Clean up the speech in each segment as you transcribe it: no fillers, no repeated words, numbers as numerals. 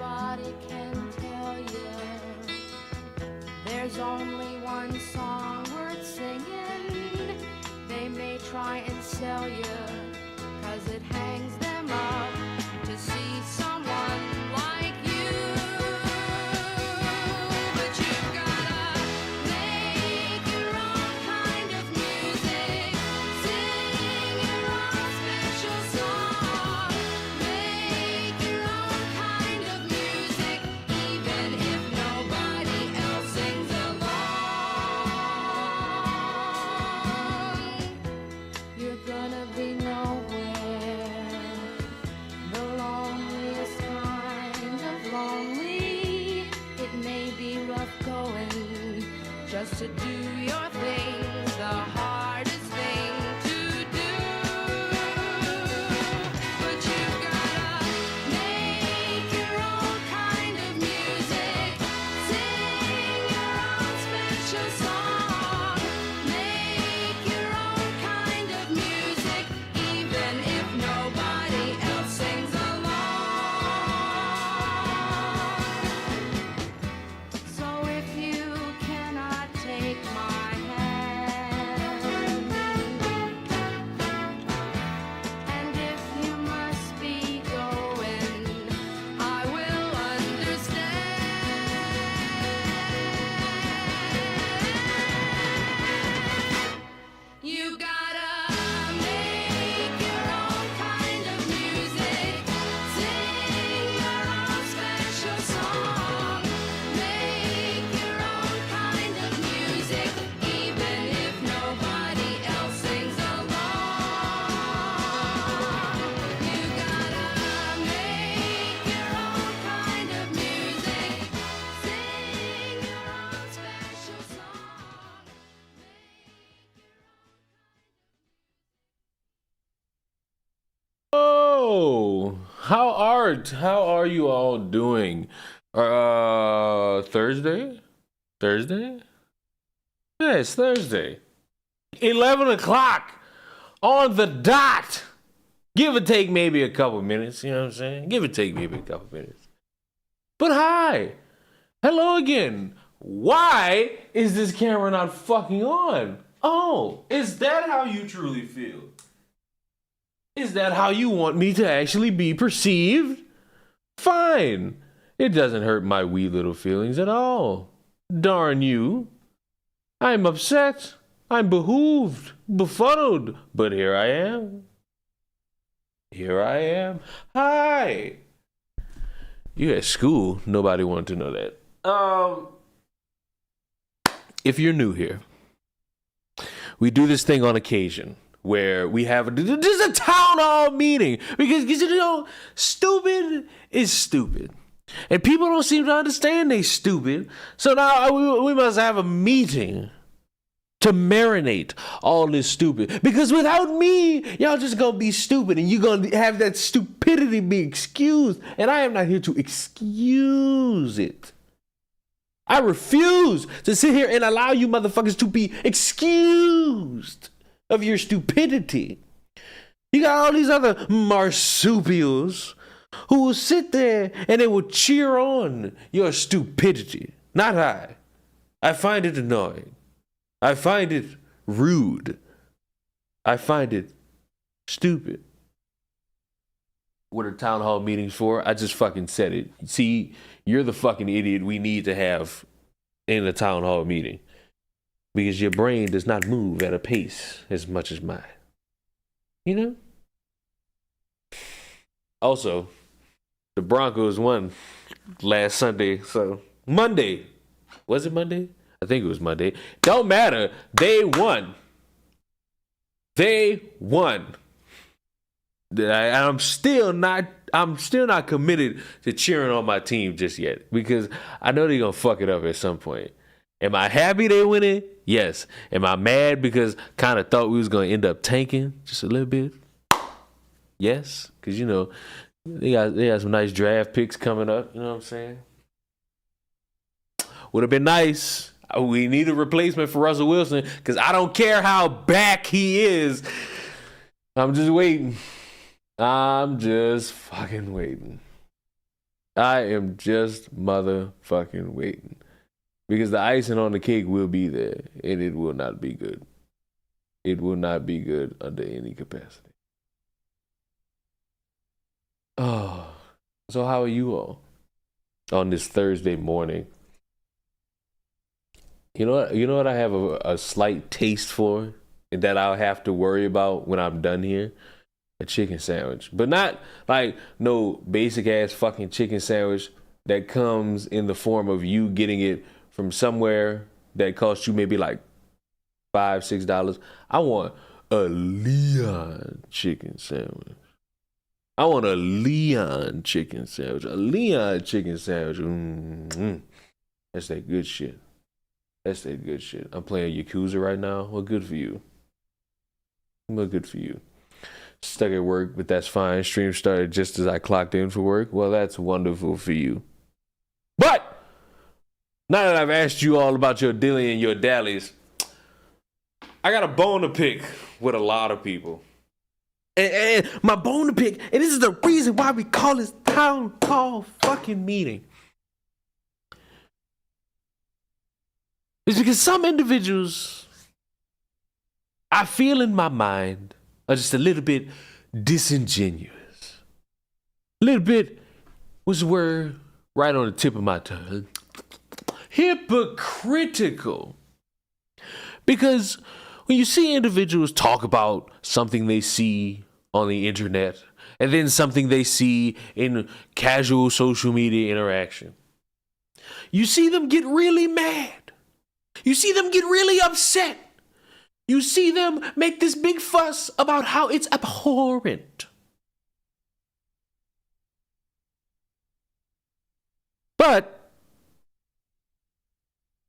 Nobody can tell you there's only one song worth singing. They may try and sell you, 'cause it hangs them up to see someone like you. But you've gotta make your own kind of music, sing your own special song, make your own kind of music, even if nobody else sings along. You're gonna be nowhere, the loneliest kind of lonely. It may be rough going just to do your things, the hardest thing to do. But you've gotta make your own kind of music, sing your own special song, make your own kind of music, even if nobody else sings along. So if you cannot take my hand, and if you must be going, I will understand. You gotta make your own kind of music, sing your own special song, make your own kind of music, even if nobody else sings along. You gotta make your own kind of music, sing your own special song. Oh, how are you all doing? Thursday? Thursday? Yeah, it's Thursday. 11 o'clock on the dot. Give or take maybe a couple minutes, you know what I'm saying? Give or take maybe a couple minutes. But hi. Hello again. Why is this camera not fucking on? Oh, is that how you truly feel? Is that how you want me to actually be perceived? Fine. It doesn't hurt my wee little feelings at all. Darn you. I'm upset. I'm behooved, befuddled, but here I am. Here I am. Hi. You at school, nobody wanted to know that. If you're new here, we do this thing on occasion where we have just a town hall meeting because you know, stupid is stupid. And people don't seem to understand they stupid. So now we must have a meeting to marinate all this stupid. Because without me, y'all just gonna be stupid and you gonna have that stupidity be excused. And I am not here to excuse it. I refuse to sit here and allow you motherfuckers to be excused of your stupidity. You got all these other marsupials who will sit there and they will cheer on your stupidity. Not I. I find it annoying. I find it rude. I find it stupid. What are town hall meetings for? I just fucking said it. See, you're the fucking idiot we need to have in a town hall meeting. Because your brain does not move at a pace as much as mine. You know? Also, the Broncos won last Sunday, so Monday. Was it Monday? I think it was Monday. Don't matter. They won. They won. I'm still not committed to cheering on my team just yet because I know they're gonna fuck it up at some point. Am I happy they winning? Yes. Am I mad because kind of thought we was gonna end up tanking just a little bit? Yes, because you know they got some nice draft picks coming up. You know what I'm saying? Would have been nice. We need a replacement for Russell Wilson because I don't care how back he is. I'm just waiting. I'm just fucking waiting. I am just motherfucking waiting. Because the icing on the cake will be there, and it will not be good. It will not be good under any capacity. Oh, so how are you all on this Thursday morning? You know what I have a slight taste for that I'll have to worry about when I'm done here? A chicken sandwich. But not like no basic ass fucking chicken sandwich that comes in the form of you getting it from somewhere that costs you maybe like $5-6. I want a Leon chicken sandwich. I want a Leon chicken sandwich. A Leon chicken sandwich. That's that good shit. That's that good shit. I'm playing Yakuza right now. Well, good for you. Well, good for you. Stuck at work, but that's fine. Stream started just as I clocked in for work. Well, that's wonderful for you. But now that I've asked you all about your dilly and your dallies, I got a bone to pick with a lot of people. And my bone to pick, and this is the reason why we call this town hall fucking meeting. It's because some individuals, I feel in my mind, are just a little bit disingenuous. A little bit was the word right on the tip of my tongue. Hypocritical. Because when you see individuals talk about something they see on the internet and then something they see in casual social media interaction, you see them get really mad. You see them get really upset. You see them make this big fuss about how it's abhorrent. But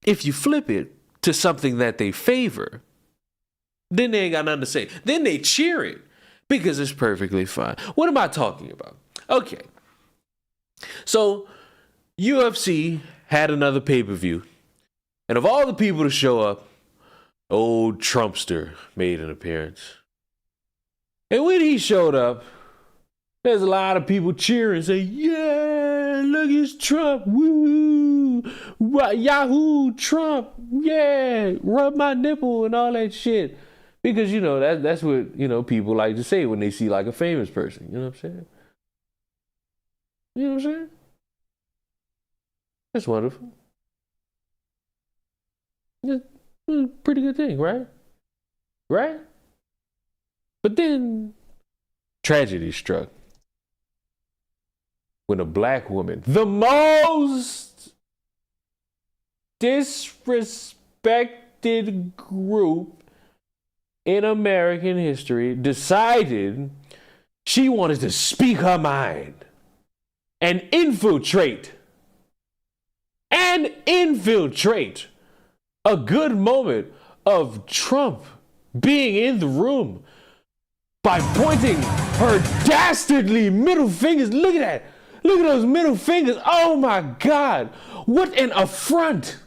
if you flip it to something that they favor, then they ain't got nothing to say. Then they cheer it because it's perfectly fine. What am I talking about? Okay. So UFC had another pay-per-view. And of all the people to show up, old Trumpster made an appearance. And when he showed up, there's a lot of people cheering, saying, yeah, look, it's Trump, woo, Yahoo, Trump, yeah, rub my nipple and all that shit. Because, you know, that's what, you know, people like to say when they see like a famous person. You know what I'm saying? You know what I'm saying? That's wonderful. It's a pretty good thing, right? Right? But then tragedy struck when a black woman, the most disrespected group in American history, decided she wanted to speak her mind and infiltrate a good moment of Trump being in the room by pointing her dastardly middle fingers. Look at that. Look at those middle fingers. Oh my God. What an affront.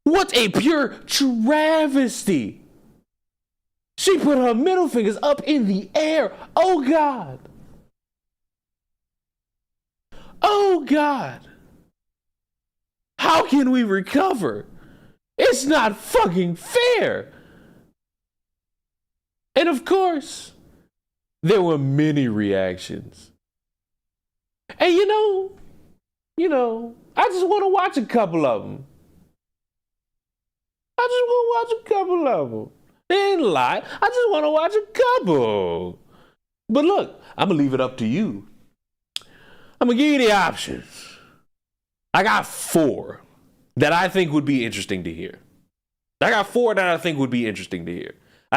What a pure travesty. She put her middle fingers up in the air. Oh God. Oh God. How can we recover? It's not fucking fair. And of course, there were many reactions. And you know, I just want to watch a couple of them. They ain't a lot. I just want to watch a couple. But look, I'm going to leave it up to you. I'm going to give you the options. I got 4 that I think would be interesting to hear. I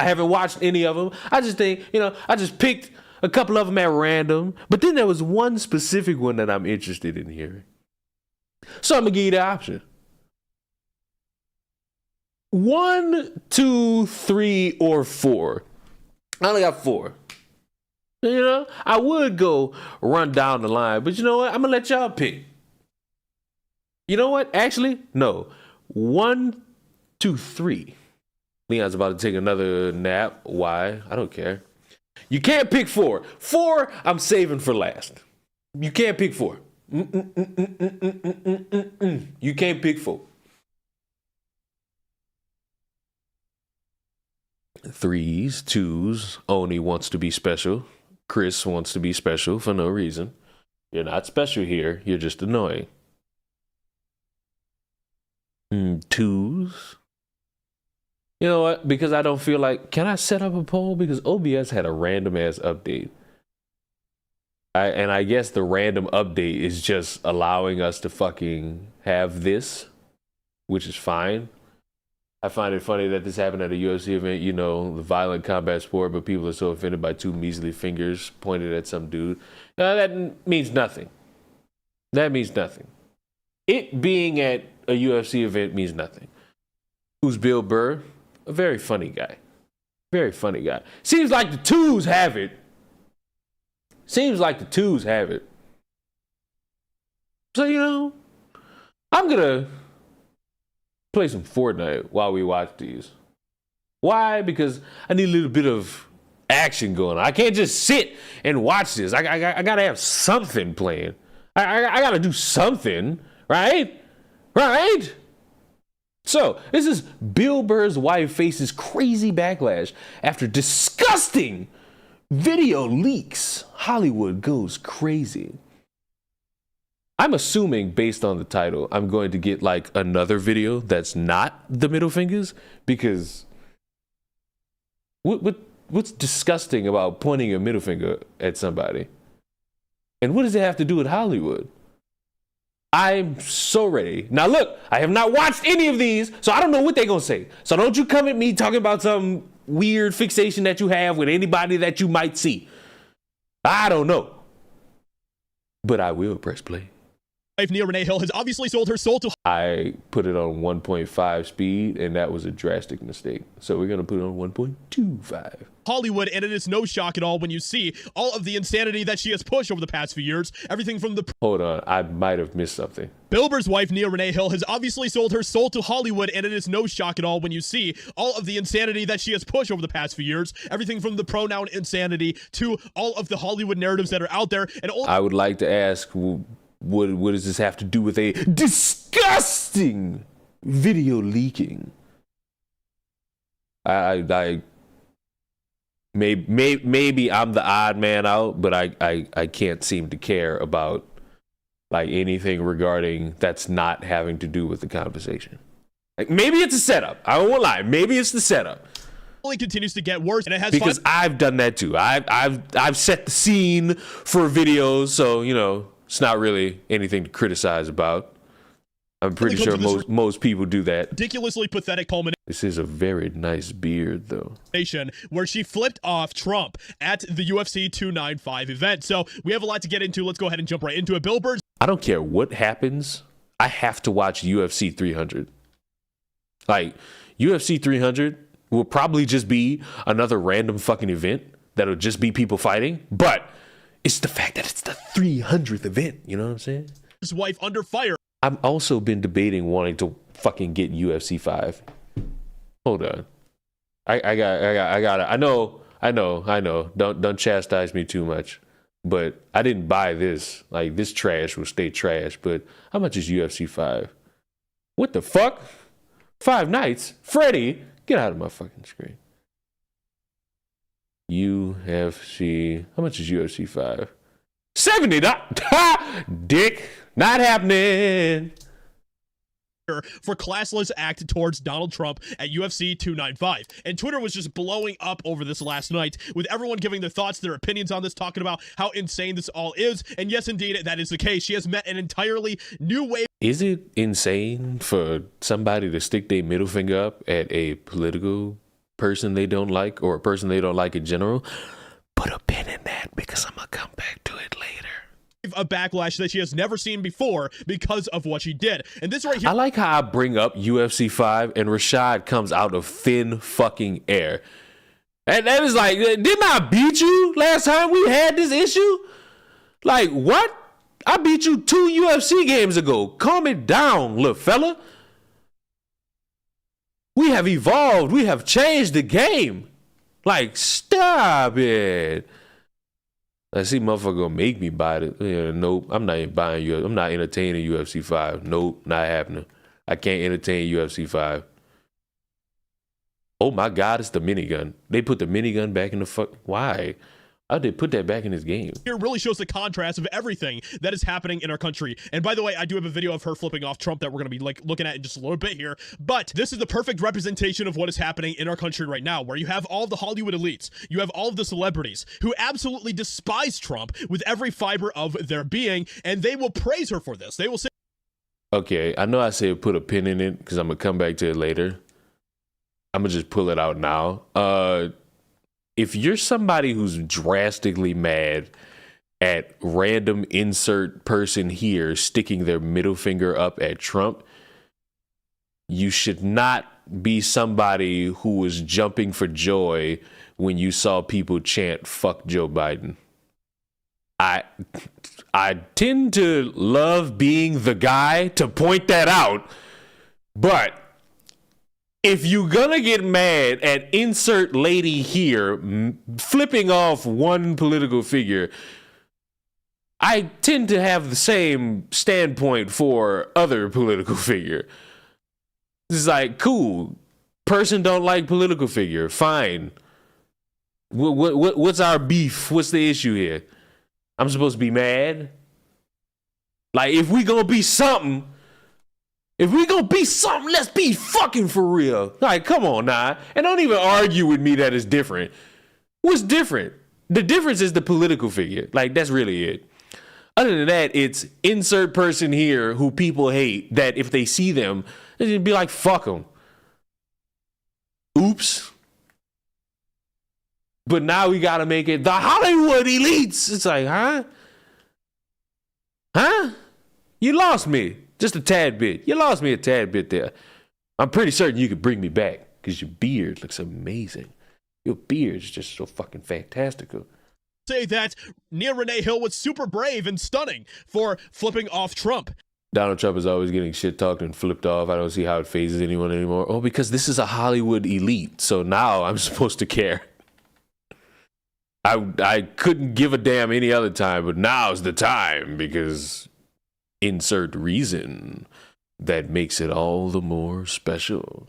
haven't watched any of them. I just think, I just picked a couple of them at random. But then there was one specific one that I'm interested in hearing. So I'm going to give you the option. 1, 2, 3, or 4. I only got 4. I would go run down the line, but you know what? I'm going to let y'all pick. You know what? Actually, no. 1, 2, 3. Leon's about to take another nap. Why? I don't care. You can't pick 4. 4, I'm saving for last. You can't pick 4. You can't pick folk. Threes, twos, Oni wants to be special. Chris wants to be special for no reason. You're not special here. You're just annoying. Twos. You know what? Because I don't feel like... Can I set up a poll? Because OBS had a random ass update. I guess the random update is just allowing us to fucking have this, which is fine. I find it funny that this happened at a UFC event, you know, the violent combat sport, but people are so offended by two measly fingers pointed at some dude. That means nothing. That means nothing. It being at a UFC event means nothing. Who's Bill Burr? A very funny guy. Very funny guy. Seems like the twos have it. Seems like the twos have it. So, you know, I'm going to play some Fortnite while we watch these. Why? Because I need a little bit of action going on. I can't just sit and watch this. I got to have something playing. I got to do something, right? Right? So, this is Bill Burr's wife faces crazy backlash after disgusting video leaks. Hollywood goes crazy. I'm assuming, based on the title, I'm going to get like another video that's not the middle fingers, because what's disgusting about pointing your middle finger at somebody? And what does it have to do with Hollywood? I'm so ready. Now look, I have not watched any of these, so I don't know what they're gonna say. So don't you come at me talking about some weird fixation that you have with anybody that you might see. I don't know. But I will press play. Wife Nia Renee Hill has obviously sold her soul to I put it on 1.5 speed, and that was a drastic mistake. So we're going to put it on 1.25. Hollywood, and it is no shock at all when you see all of the insanity that she has pushed over the past few years. Everything from the... Hold on, I might have missed something. Bill Burr's wife, Nia Renee Hill, has obviously sold her soul to Hollywood, and it is no shock at all when you see all of the insanity that she has pushed over the past few years. Everything from the pronoun insanity to all of the Hollywood narratives that are out there. And I would like to ask... What does this have to do with a disgusting video leaking? I maybe I'm the odd man out, but I can't seem to care about like anything regarding that's not having to do with the conversation. Like maybe it's a setup. I won't lie. Maybe it's the setup. Only continues to get worse, and it has because I've done that too. I've set the scene for videos, so you know. It's not really anything to criticize about. I'm pretty sure most people do that. Ridiculously pathetic culmination. This is a very nice beard, though. Where she flipped off Trump at the UFC 295 event. So we have a lot to get into. Let's go ahead and jump right into it. Bill Burr. I don't care what happens. I have to watch UFC 300. Like, UFC 300 will probably just be another random fucking event that'll just be people fighting. But it's the fact that it's the 300th event. You know what I'm saying? His wife under fire. I've also been debating wanting to fucking get UFC 5. Hold on. I got it. I know. Don't chastise me too much. But I didn't buy this. Like, this trash will stay trash. But how much is UFC 5? What the fuck? 5 nights? Freddy, get out of my fucking screen. UFC. How much is UFC 5? $70. Dick. Not happening. For classless act towards Donald Trump at UFC 295. And Twitter was just blowing up over this last night with everyone giving their thoughts, their opinions on this, talking about how insane this all is. And yes, indeed, that is the case. She has met an entirely new wave. Is it insane for somebody to stick their middle finger up at a political person they don't like or a person they don't like in general? Put a pin in that because I'm going to come back to it later. A backlash that she has never seen before because of what she did. And this right here, I like how I bring up UFC 5 and Rashad comes out of thin fucking air. And that is like, didn't I beat you last time we had this issue? Like, what? I beat you 2 UFC games ago. Calm it down, little fella. We have evolved. We have changed the game. Like, stop it. I see motherfucker gonna make me buy it. Yeah, nope, I'm not even buying you. I'm not entertaining UFC 5. Nope, not happening. I can't entertain UFC 5. Oh my God, it's the minigun. They put the minigun back in the fuck. Why? How'd they put that back in this game? Here really shows the contrast of everything that is happening in our country. And by the way, I do have a video of her flipping off Trump that we're going to be like looking at in just a little bit here. But this is the perfect representation of what is happening in our country right now, where you have all of the Hollywood elites, you have all of the celebrities who absolutely despise Trump with every fiber of their being, and they will praise her for this. They will say, Okay, I know I said put a pin in it because I'm gonna come back to it later. I'm gonna just pull it out now. If you're somebody who's drastically mad at random insert person here sticking their middle finger up at Trump, you should not be somebody who was jumping for joy when you saw people chant "fuck Joe Biden." I tend to love being the guy to point that out, but if you're gonna get mad at insert lady here flipping off one political figure, I tend to have the same standpoint for other political figure. It's like, cool, person don't like political figure, fine. What's our beef? What's the issue here? I'm supposed to be mad? Like, if we gonna be something, let's be fucking for real. Like, come on now. And don't even argue with me that it's different. What's different? The difference is the political figure. Like, that's really it. Other than that, it's insert person here who people hate that if they see them, they'd be like, fuck them. Oops. But now we gotta make it the Hollywood elites. It's like, huh? Huh? You lost me. Just a tad bit. You lost me a tad bit there. I'm pretty certain you could bring me back because your beard looks amazing. Your beard's just so fucking fantastical. say that Nia Renee Hill was super brave and stunning for flipping off Trump. Donald Trump is always getting shit talked and flipped off. I don't see how it phases anyone anymore. Oh, because this is a Hollywood elite. So now I'm supposed to care. I couldn't give a damn any other time, but now's the time because insert reason that makes it all the more special.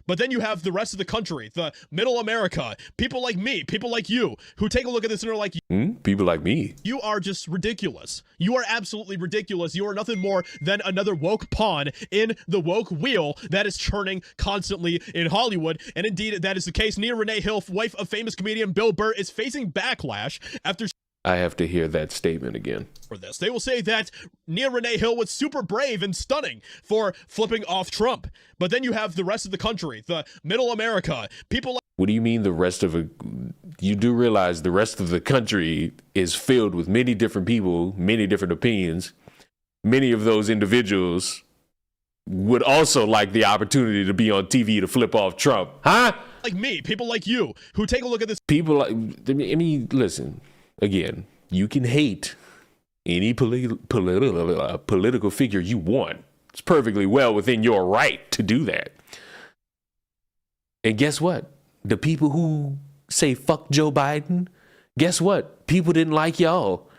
But then you have the rest of the country, the middle America, people like me, people like you, who take a look at this and are like, people like me. You are just ridiculous. You are absolutely ridiculous. You are nothing more than another woke pawn in the woke wheel that is churning constantly in Hollywood. And indeed, that is the case. Nia Renee Hill, wife of famous comedian Bill Burr, is facing backlash after... I have to hear that statement again. For this. They will say that Nia Renee Hill was super brave and stunning for flipping off Trump. But then you have the rest of the country, the middle America, people like... What do you mean the rest of it? You do realize the rest of the country is filled with many different people, many different opinions. Many of those individuals would also like the opportunity to be on TV to flip off Trump. Huh? Like me, people like you, who take a look at this... People like... I mean, listen... Again, you can hate any political figure you want. It's perfectly well within your right to do that. And guess what? The people who say fuck Joe Biden, guess what? People didn't like y'all.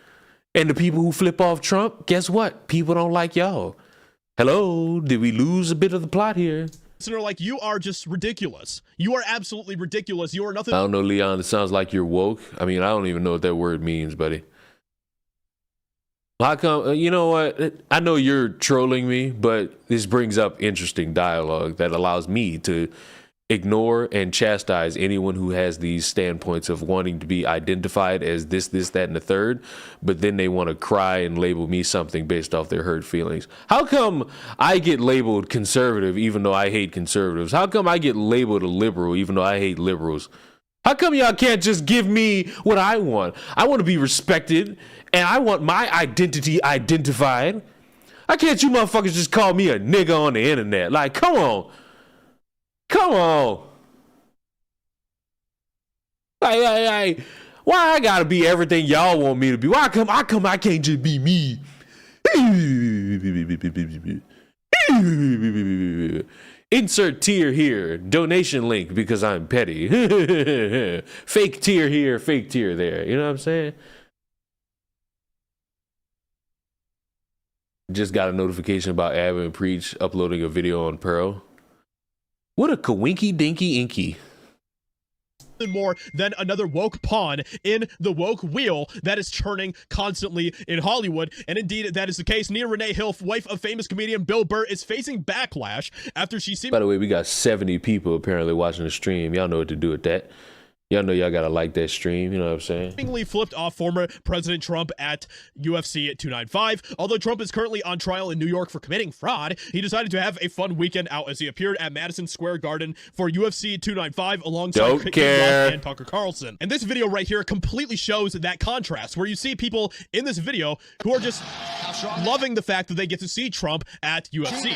And the people who flip off Trump, guess what? People don't like y'all. Hello, did we lose a bit of the plot here? And are like, you are just ridiculous. You are absolutely ridiculous. You are nothing... I don't know, Leon. It sounds like you're woke. I mean, I don't even know what that word means, buddy. How come, you know what? I know you're trolling me, but this brings up interesting dialogue that allows me to ignore and chastise anyone who has these standpoints of wanting to be identified as this, that, and the third, but then they want to cry and label me something based off their hurt feelings. How come I get labeled conservative even though I hate conservatives? How come I get labeled a liberal even though I hate liberals? How come y'all can't just give me what I want? I want to be respected, and I want my identity identified. Why can't you motherfuckers just call me a nigga on the internet? Like, come on. Come on. Like, why I gotta be everything y'all want me to be? Why come I can't just be me? Insert tier here. Donation link because I'm petty. Fake tier here, fake tier there. You know what I'm saying? just got a notification about Ab Preach uploading a video on Pearl. What a kawinky dinky inky. More than another woke pawn in the woke wheel that is churning constantly in Hollywood. And indeed, that is the case. Nia Renee Hill, wife of famous comedian Bill Burr, is facing backlash after she seemed... By the way, we got 70 people apparently watching the stream. Y'all know what to do with that. Y'all know y'all gotta like that stream, you know what I'm saying? ...seemingly flipped off former President Trump at UFC 295. Although Trump is currently on trial in New York for committing fraud, he decided to have a fun weekend out as he appeared at Madison Square Garden for UFC 295 alongside Kid Rock and Tucker Carlson. And this video right here completely shows that contrast, where you see people in this video who are just loving the fact that they get to see Trump at UFC.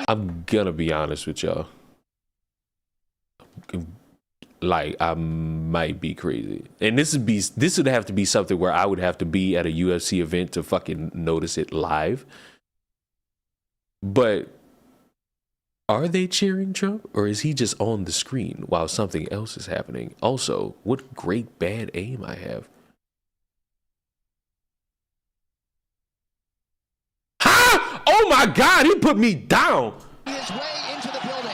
I'm gonna be honest with y'all. Like, I might be crazy. And this would have to be something where I would have to be at a UFC event to fucking notice it live. But are they cheering Trump, or is he just on the screen while something else is happening? Also, what great bad aim I have. Ha! Oh my God, he put me down. His way into the building.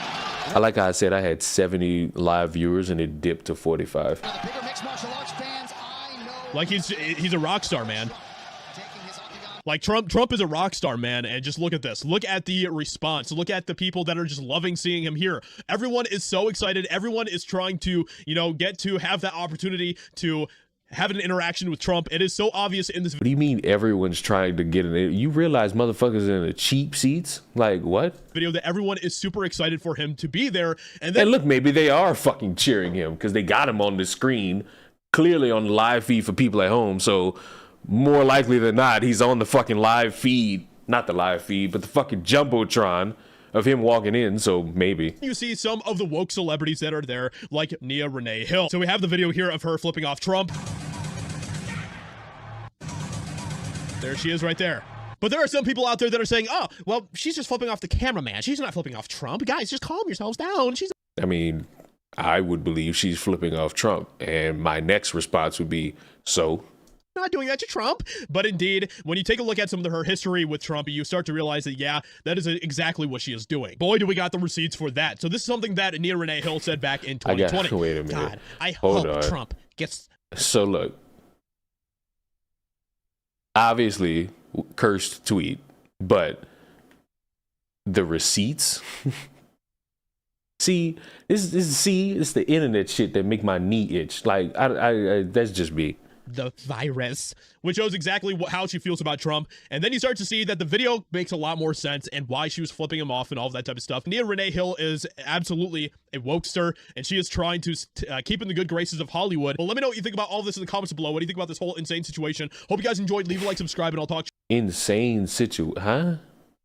I like how I said I had 70 live viewers and it dipped to 45. For the bigger mixed martial arts fans, I know. Like he's a rock star, man. Like Trump is a rock star, man. And just look at this. Look at the response. Look at the people that are just loving seeing him here. Everyone is so excited. Everyone is trying to, you know, get to have that opportunity to have an interaction with Trump. It is so obvious in this What do you mean everyone's trying to get in it? You realize motherfuckers in the cheap seats? Like, what? video that everyone is super excited for him to be there. And then look, maybe they are fucking cheering him because they got him on the screen, clearly on the live feed for people at home. So more likely than not, he's on the fucking live feed. Not the live feed, but the fucking Jumbotron of him walking in, so maybe. You see some of the woke celebrities that are there, like Nia Renee Hill. So we have the video here of her flipping off Trump. There she is right there. But there are some people out there that are saying, oh, well, she's just flipping off the cameraman. She's not flipping off Trump. Guys, just calm yourselves down. I mean, I would believe she's flipping off Trump. And my next response would be, so? Not doing that to Trump. But indeed, when you take a look at some of her history with Trump, you start to realize that, yeah, that is exactly what she is doing. Boy, do we got the receipts for that. So this is something that Nia Renee Hill said back in 2020. Wait a minute. God, I Hold hope on. Trump gets... So look, obviously, cursed tweet, but the receipts... See, this is the internet shit that make my knee itch. Like, I that's just me. The virus, which shows exactly how she feels about Trump. And then you start to see that the video makes a lot more sense and why she was flipping him off and all of that type of stuff. Nia Renee Hill is absolutely a wokester, and she is trying to keep in the good graces of Hollywood. But let me know what you think about all this in the comments below. What do you think about this whole insane situation? Hope you guys enjoyed. Leave a like, subscribe, and I'll talk to you. Insane huh?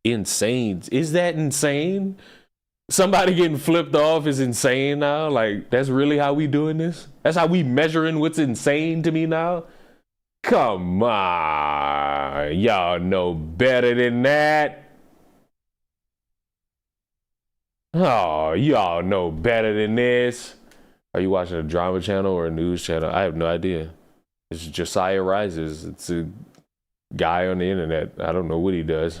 Insane. Is that insane? Somebody getting flipped off is insane now? Like, that's really how we doing this? That's how we measuring what's insane to me now? Come on. Y'all know better than that. Oh, y'all know better than this. Are you watching a drama channel or a news channel? I have no idea. It's Josiah Rises. It's a guy on the internet. I don't know what he does.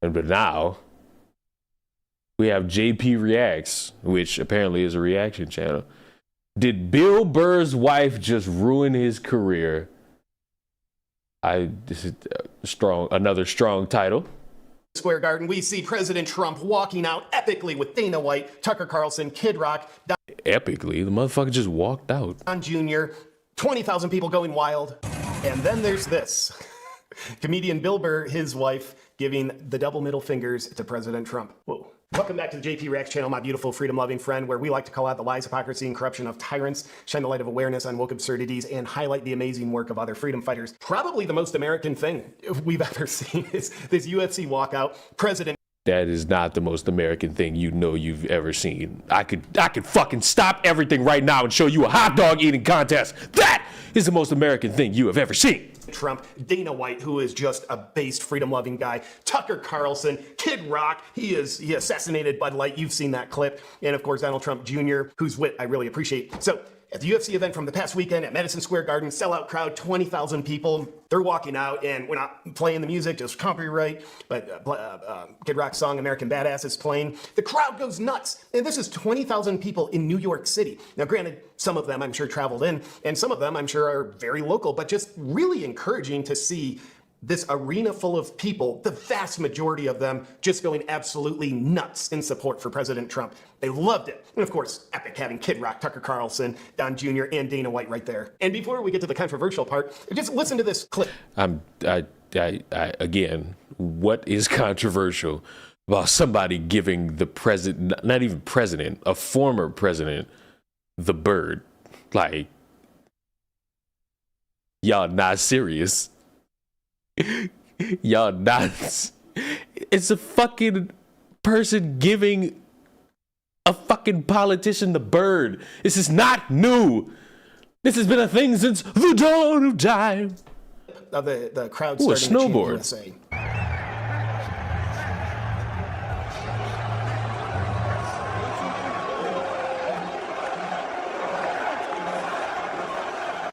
But now... we have JP Reacts, which apparently is a reaction channel. Did Bill Burr's wife just ruin his career? This is another strong title. Square Garden, we see President Trump walking out epically with Dana White, Tucker Carlson, Kid Rock, Epically? The motherfucker just walked out. Don Jr., 20,000 people going wild. And then there's this. Comedian Bill Burr, his wife, giving the double middle fingers to President Trump. Whoa. Welcome back to the JP Reacts channel, my beautiful freedom-loving friend, where we like to call out the lies, hypocrisy, and corruption of tyrants, shine the light of awareness on woke absurdities, and highlight the amazing work of other freedom fighters. Probably the most American thing we've ever seen is this UFC walkout. President... That is not the most American thing you've ever seen. I could fucking stop everything right now and show you a hot dog eating contest. That is the most American thing you have ever seen. Trump, Dana White, who is just a based, freedom-loving guy, Tucker Carlson, Kid Rock, he assassinated Bud Light, you've seen that clip, and of course Donald Trump Jr., whose wit I really appreciate. So at the UFC event from the past weekend at Madison Square Garden, sellout crowd, 20,000 people. They're walking out, and we're not playing the music, just copyright, but Kid Rock's song American Badass is playing. The crowd goes nuts, and this is 20,000 people in New York City. Now, granted, some of them I'm sure traveled in, and some of them I'm sure are very local, but just really encouraging to see this arena full of people, the vast majority of them just going absolutely nuts in support for President Trump. They loved it. And of course, epic having Kid Rock, Tucker Carlson, Don Jr., and Dana White right there. And before we get to the controversial part, just listen to this clip. Again, what is controversial about somebody giving the president, not even president, a former president, the bird? Like, y'all not serious. Y'all not. It's a fucking person giving a fucking politician the bird. This is not new. This has been a thing since the dawn of time. The crowd Ooh, a starting to chant snowboard. USA.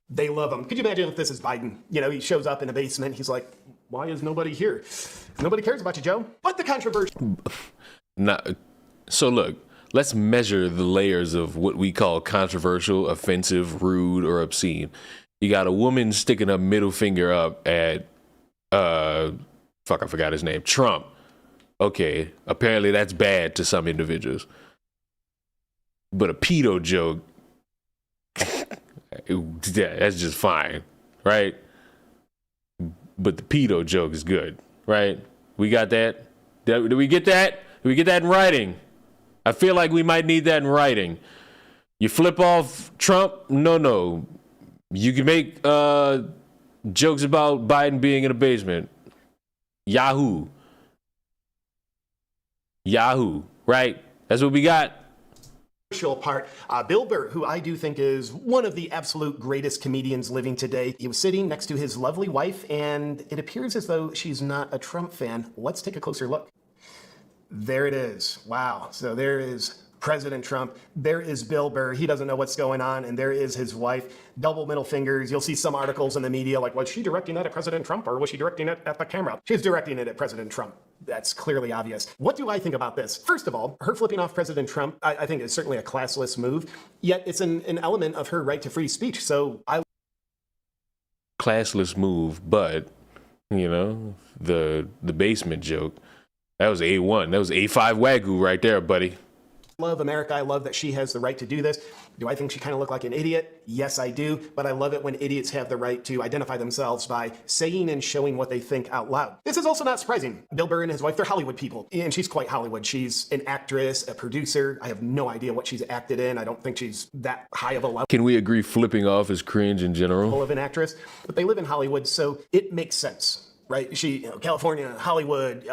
They love him. Could you imagine if this is Biden? You know, he shows up in a basement. He's like, why is nobody here? Nobody cares about you, Joe. But the controversy. So look, let's measure the layers of what we call controversial, offensive, rude, or obscene. You got a woman sticking a middle finger up at, I forgot his name, Trump. Okay, apparently that's bad to some individuals. But a pedo joke, that's just fine, right? But the pedo joke is good, right? We got that? Do we get that? Do we get that in writing? I feel like we might need that in writing. You flip off Trump? No. You can make jokes about Biden being in a basement. Yahoo, right? That's what we got. Part. Bill Burr, who I do think is one of the absolute greatest comedians living today. He was sitting next to his lovely wife, and it appears as though she's not a Trump fan. Let's take a closer look. There it is. Wow. So there is President Trump. There is Bill Burr. He doesn't know what's going on. And there is his wife. Double middle fingers. You'll see some articles in the media like, was she directing that at President Trump or was she directing it at the camera? She's directing it at President Trump. That's clearly obvious. What do I think about this? First of all, her flipping off President Trump, I think is certainly a classless move, yet it's an element of her right to free speech. So classless move, but, you know, the basement joke, that was A1. That was A5 Wagyu right there, buddy. Love America. I love that she has the right to do this. Do I think she kind of looked like an idiot? Yes, I do. But I love it when idiots have the right to identify themselves by saying and showing what they think out loud. This is also not surprising. Bill Burr and his wife, they're Hollywood people. And she's quite Hollywood. She's an actress, a producer. I have no idea what she's acted in. I don't think she's that high of a level. Can we agree flipping off is cringe in general? Of an actress. But they live in Hollywood, so it makes sense. Right? She, California, Hollywood,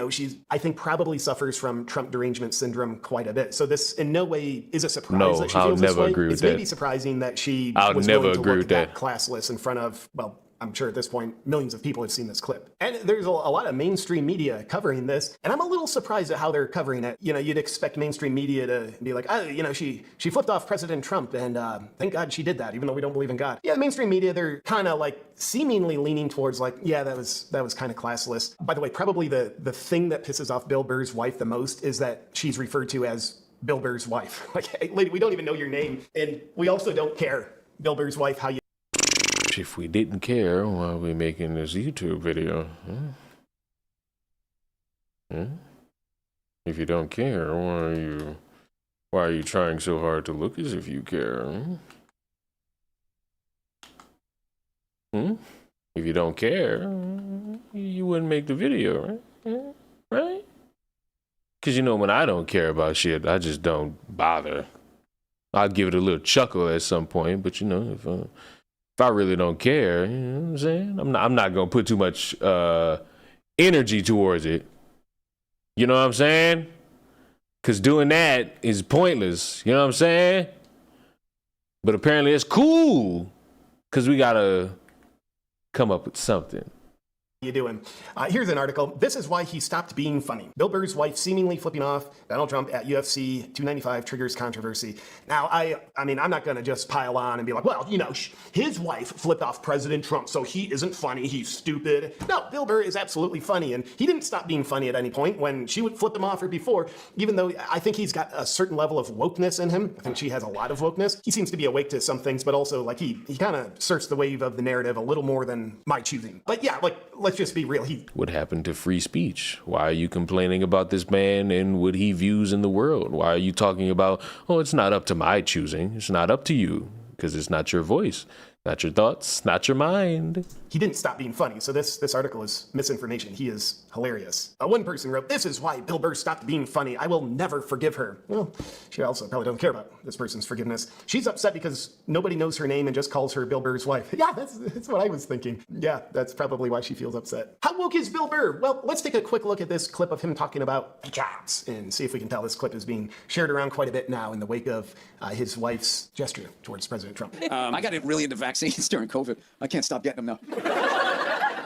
she's, I think, probably suffers from Trump derangement syndrome quite a bit. So this in no way is a surprise that she feels this way. Agree with it's that. maybe surprising that she I'll was never willing to agree look with that classless in front of, well, I'm sure at this point, millions of people have seen this clip. And there's a lot of mainstream media covering this. And I'm a little surprised at how they're covering it. You know, you'd expect mainstream media to be like, she flipped off President Trump and thank God she did that, even though we don't believe in God. Yeah, the mainstream media, they're kind of like seemingly leaning towards like, yeah, that was kind of classless. By the way, probably the thing that pisses off Bill Burr's wife the most is that she's referred to as Bill Burr's wife. Like, hey, lady, we don't even know your name. And we also don't care, Bill Burr's wife, how you. If we didn't care, why are we making this YouTube video? If you don't care, why are you trying so hard to look as if you care? If you don't care, you wouldn't make the video, right? Right? Because, when I don't care about shit, I just don't bother. I'll give it a little chuckle at some point, but, if I really don't care, you know what I'm saying? I'm not going to put too much energy towards it. You know what I'm saying? Because doing that is pointless. You know what I'm saying? But apparently it's cool because we got to come up with something. you doing? Here's an article. This is why he stopped being funny. Bill Burr's wife seemingly flipping off Donald Trump at UFC 295 triggers controversy. Now, I mean, I'm not going to just pile on and be like, well, you know, his wife flipped off President Trump, so he isn't funny, he's stupid. No, Bill Burr is absolutely funny, and he didn't stop being funny at any point when she would flip him off or before, even though I think he's got a certain level of wokeness in him. I think she has a lot of wokeness. He seems to be awake to some things, but also, like, he kind of surfs the wave of the narrative a little more than my choosing. But yeah, like, let's just be real. What happened to free speech? Why are you complaining about this man and what he views in the world? Why are you talking about, oh, it's not up to my choosing. It's not up to you because it's not your voice, not your thoughts, not your mind. He didn't stop being funny, so this article is misinformation. He is hilarious. One person wrote, this is why Bill Burr stopped being funny. I will never forgive her. Well, she also probably doesn't care about this person's forgiveness. She's upset because nobody knows her name and just calls her Bill Burr's wife. Yeah, that's what I was thinking. Yeah, that's probably why she feels upset. How woke is Bill Burr? Well, let's take a quick look at this clip of him talking about jobs and see if we can tell this clip is being shared around quite a bit now in the wake of his wife's gesture towards President Trump. I got really into vaccines during COVID. I can't stop getting them now.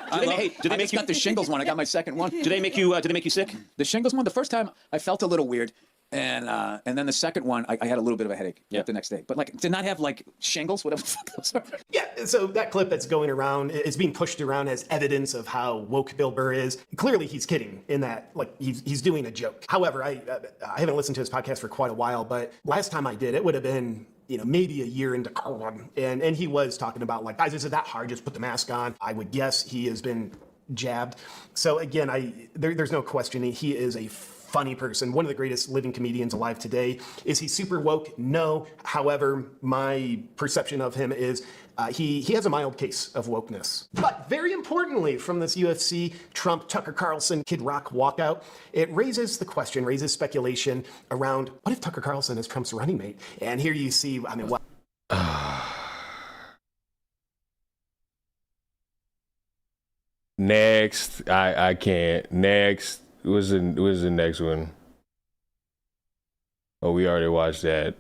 I just got the shingles one. I got my second one. Did they make you sick? The shingles one. The first time I felt a little weird, and then the second one I had a little bit of a headache the next day. But like, did not have like shingles, whatever the fuck those are. Yeah. So that clip that's going around is being pushed around as evidence of how woke Bill Burr is. Clearly, he's kidding in that, like, he's doing a joke. However, I haven't listened to his podcast for quite a while, but last time I did, it would have been, you know, maybe a year into COVID, and he was talking about, like, guys, is it that hard? Just put the mask on. I would guess he has been jabbed. So again, there's no questioning. He is a funny person, one of the greatest living comedians alive today. Is he super woke? No. However, my perception of him is he has a mild case of wokeness. But very importantly, from this UFC Trump Tucker Carlson Kid Rock walkout, it raises the question, raises speculation around what if Tucker Carlson is Trump's running mate? And here you see, I mean, what? Next, I can't. Next, what's the next one? Oh, we already watched that.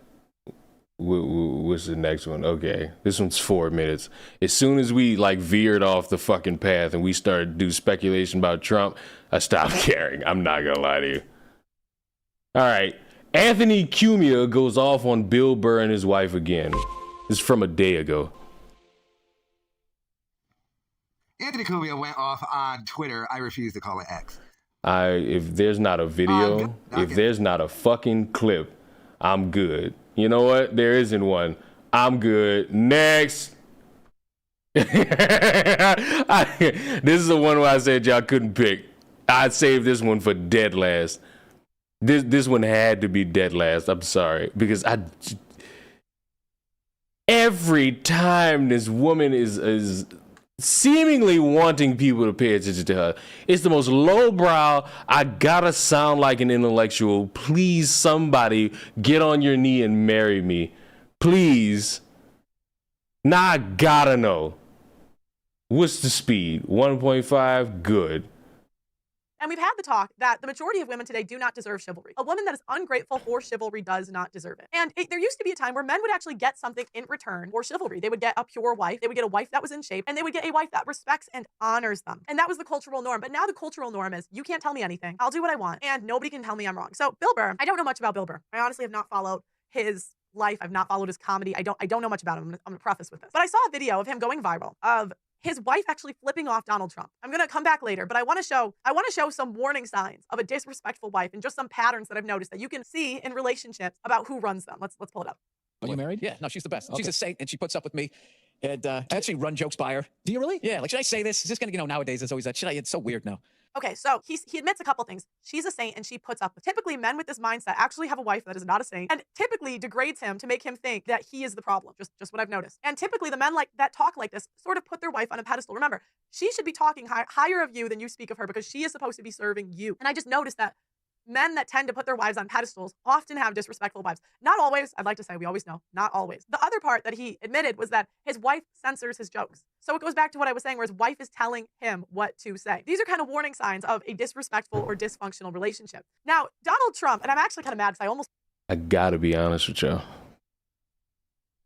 What's the next one? Okay, this one's 4 minutes. As soon as we like veered off the fucking path and we started to do speculation about Trump, I stopped caring. I'm not gonna lie to you. All right, Anthony Cumia goes off on Bill Burr and his wife again. This is from a day ago. Anthony Cumia went off on Twitter. I refuse to call it X. If there's not a video, if there's not a fucking clip, I'm good. You know what? There isn't one. I'm good. Next. This is the one where I said y'all couldn't pick. I'd save this one for dead last. This one had to be dead last. I'm sorry. Because every time this woman is seemingly wanting people to pay attention to her, it's the most lowbrow, I gotta sound like an intellectual, please somebody get on your knee and marry me, please. Now I gotta know, what's the speed? 1.5? Good. And we've had the talk that the majority of women today do not deserve chivalry. A woman that is ungrateful for chivalry does not deserve it. And there used to be a time where men would actually get something in return for chivalry. They would get a pure wife, they would get a wife that was in shape, and they would get a wife that respects and honors them. And that was the cultural norm. But now the cultural norm is, you can't tell me anything. I'll do what I want, and nobody can tell me I'm wrong. So Bill Burr, I don't know much about Bill Burr. I honestly have not followed his life. I've not followed his comedy. I don't know much about him. I'm gonna preface with this. But I saw a video of him going viral of his wife actually flipping off Donald Trump. I'm gonna come back later, but I wanna show some warning signs of a disrespectful wife and just some patterns that I've noticed that you can see in relationships about who runs them. Let's pull it up. Are you married? Yeah, no, she's the best. Okay. She's a saint, and she puts up with me. And I actually run jokes by her. Do you really? Yeah, like, should I say this? Is this gonna, nowadays it's always that, it's so weird now. Okay, so he admits a couple things. She's a saint and she puts up with. Typically, men with this mindset actually have a wife that is not a saint and typically degrades him to make him think that he is the problem. Just what I've noticed. And typically, the men that talk like this sort of put their wife on a pedestal. Remember, she should be talking higher of you than you speak of her because she is supposed to be serving you. And I just noticed that men that tend to put their wives on pedestals often have disrespectful wives. Not always. I'd like to say we always know. Not always. The other part that he admitted was that his wife censors his jokes. So it goes back to what I was saying, where his wife is telling him what to say. These are kind of warning signs of a disrespectful or dysfunctional relationship. Now, Donald Trump, and I'm actually kind of mad because I gotta be honest with y'all.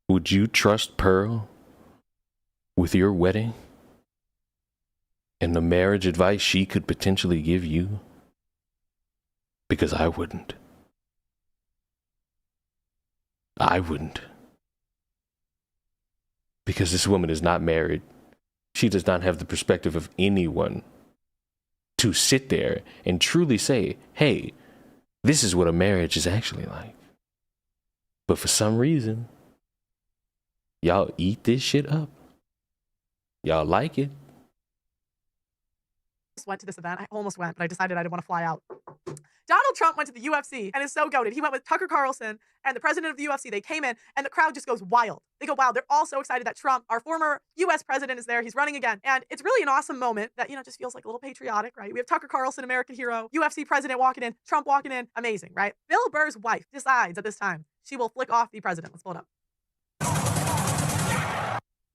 Would you trust Pearl with your wedding? and the marriage advice she could potentially give you? Because I wouldn't. I wouldn't. Because this woman is not married. She does not have the perspective of anyone to sit there and truly say, hey, this is what a marriage is actually like. But for some reason, y'all eat this shit up. Y'all like it. Went to this event. I almost went, but I decided I didn't want to fly out. Donald Trump went to the UFC and is so goated. He went with Tucker Carlson and the president of the UFC. They came in and the crowd just goes wild. They go wild. They're all so excited that Trump, our former US president, is there. He's running again. And it's really an awesome moment that, just feels like a little patriotic, right? We have Tucker Carlson, American hero, UFC president walking in, Trump walking in. Amazing, right? Bill Burr's wife decides at this time she will flick off the president. Let's pull it up.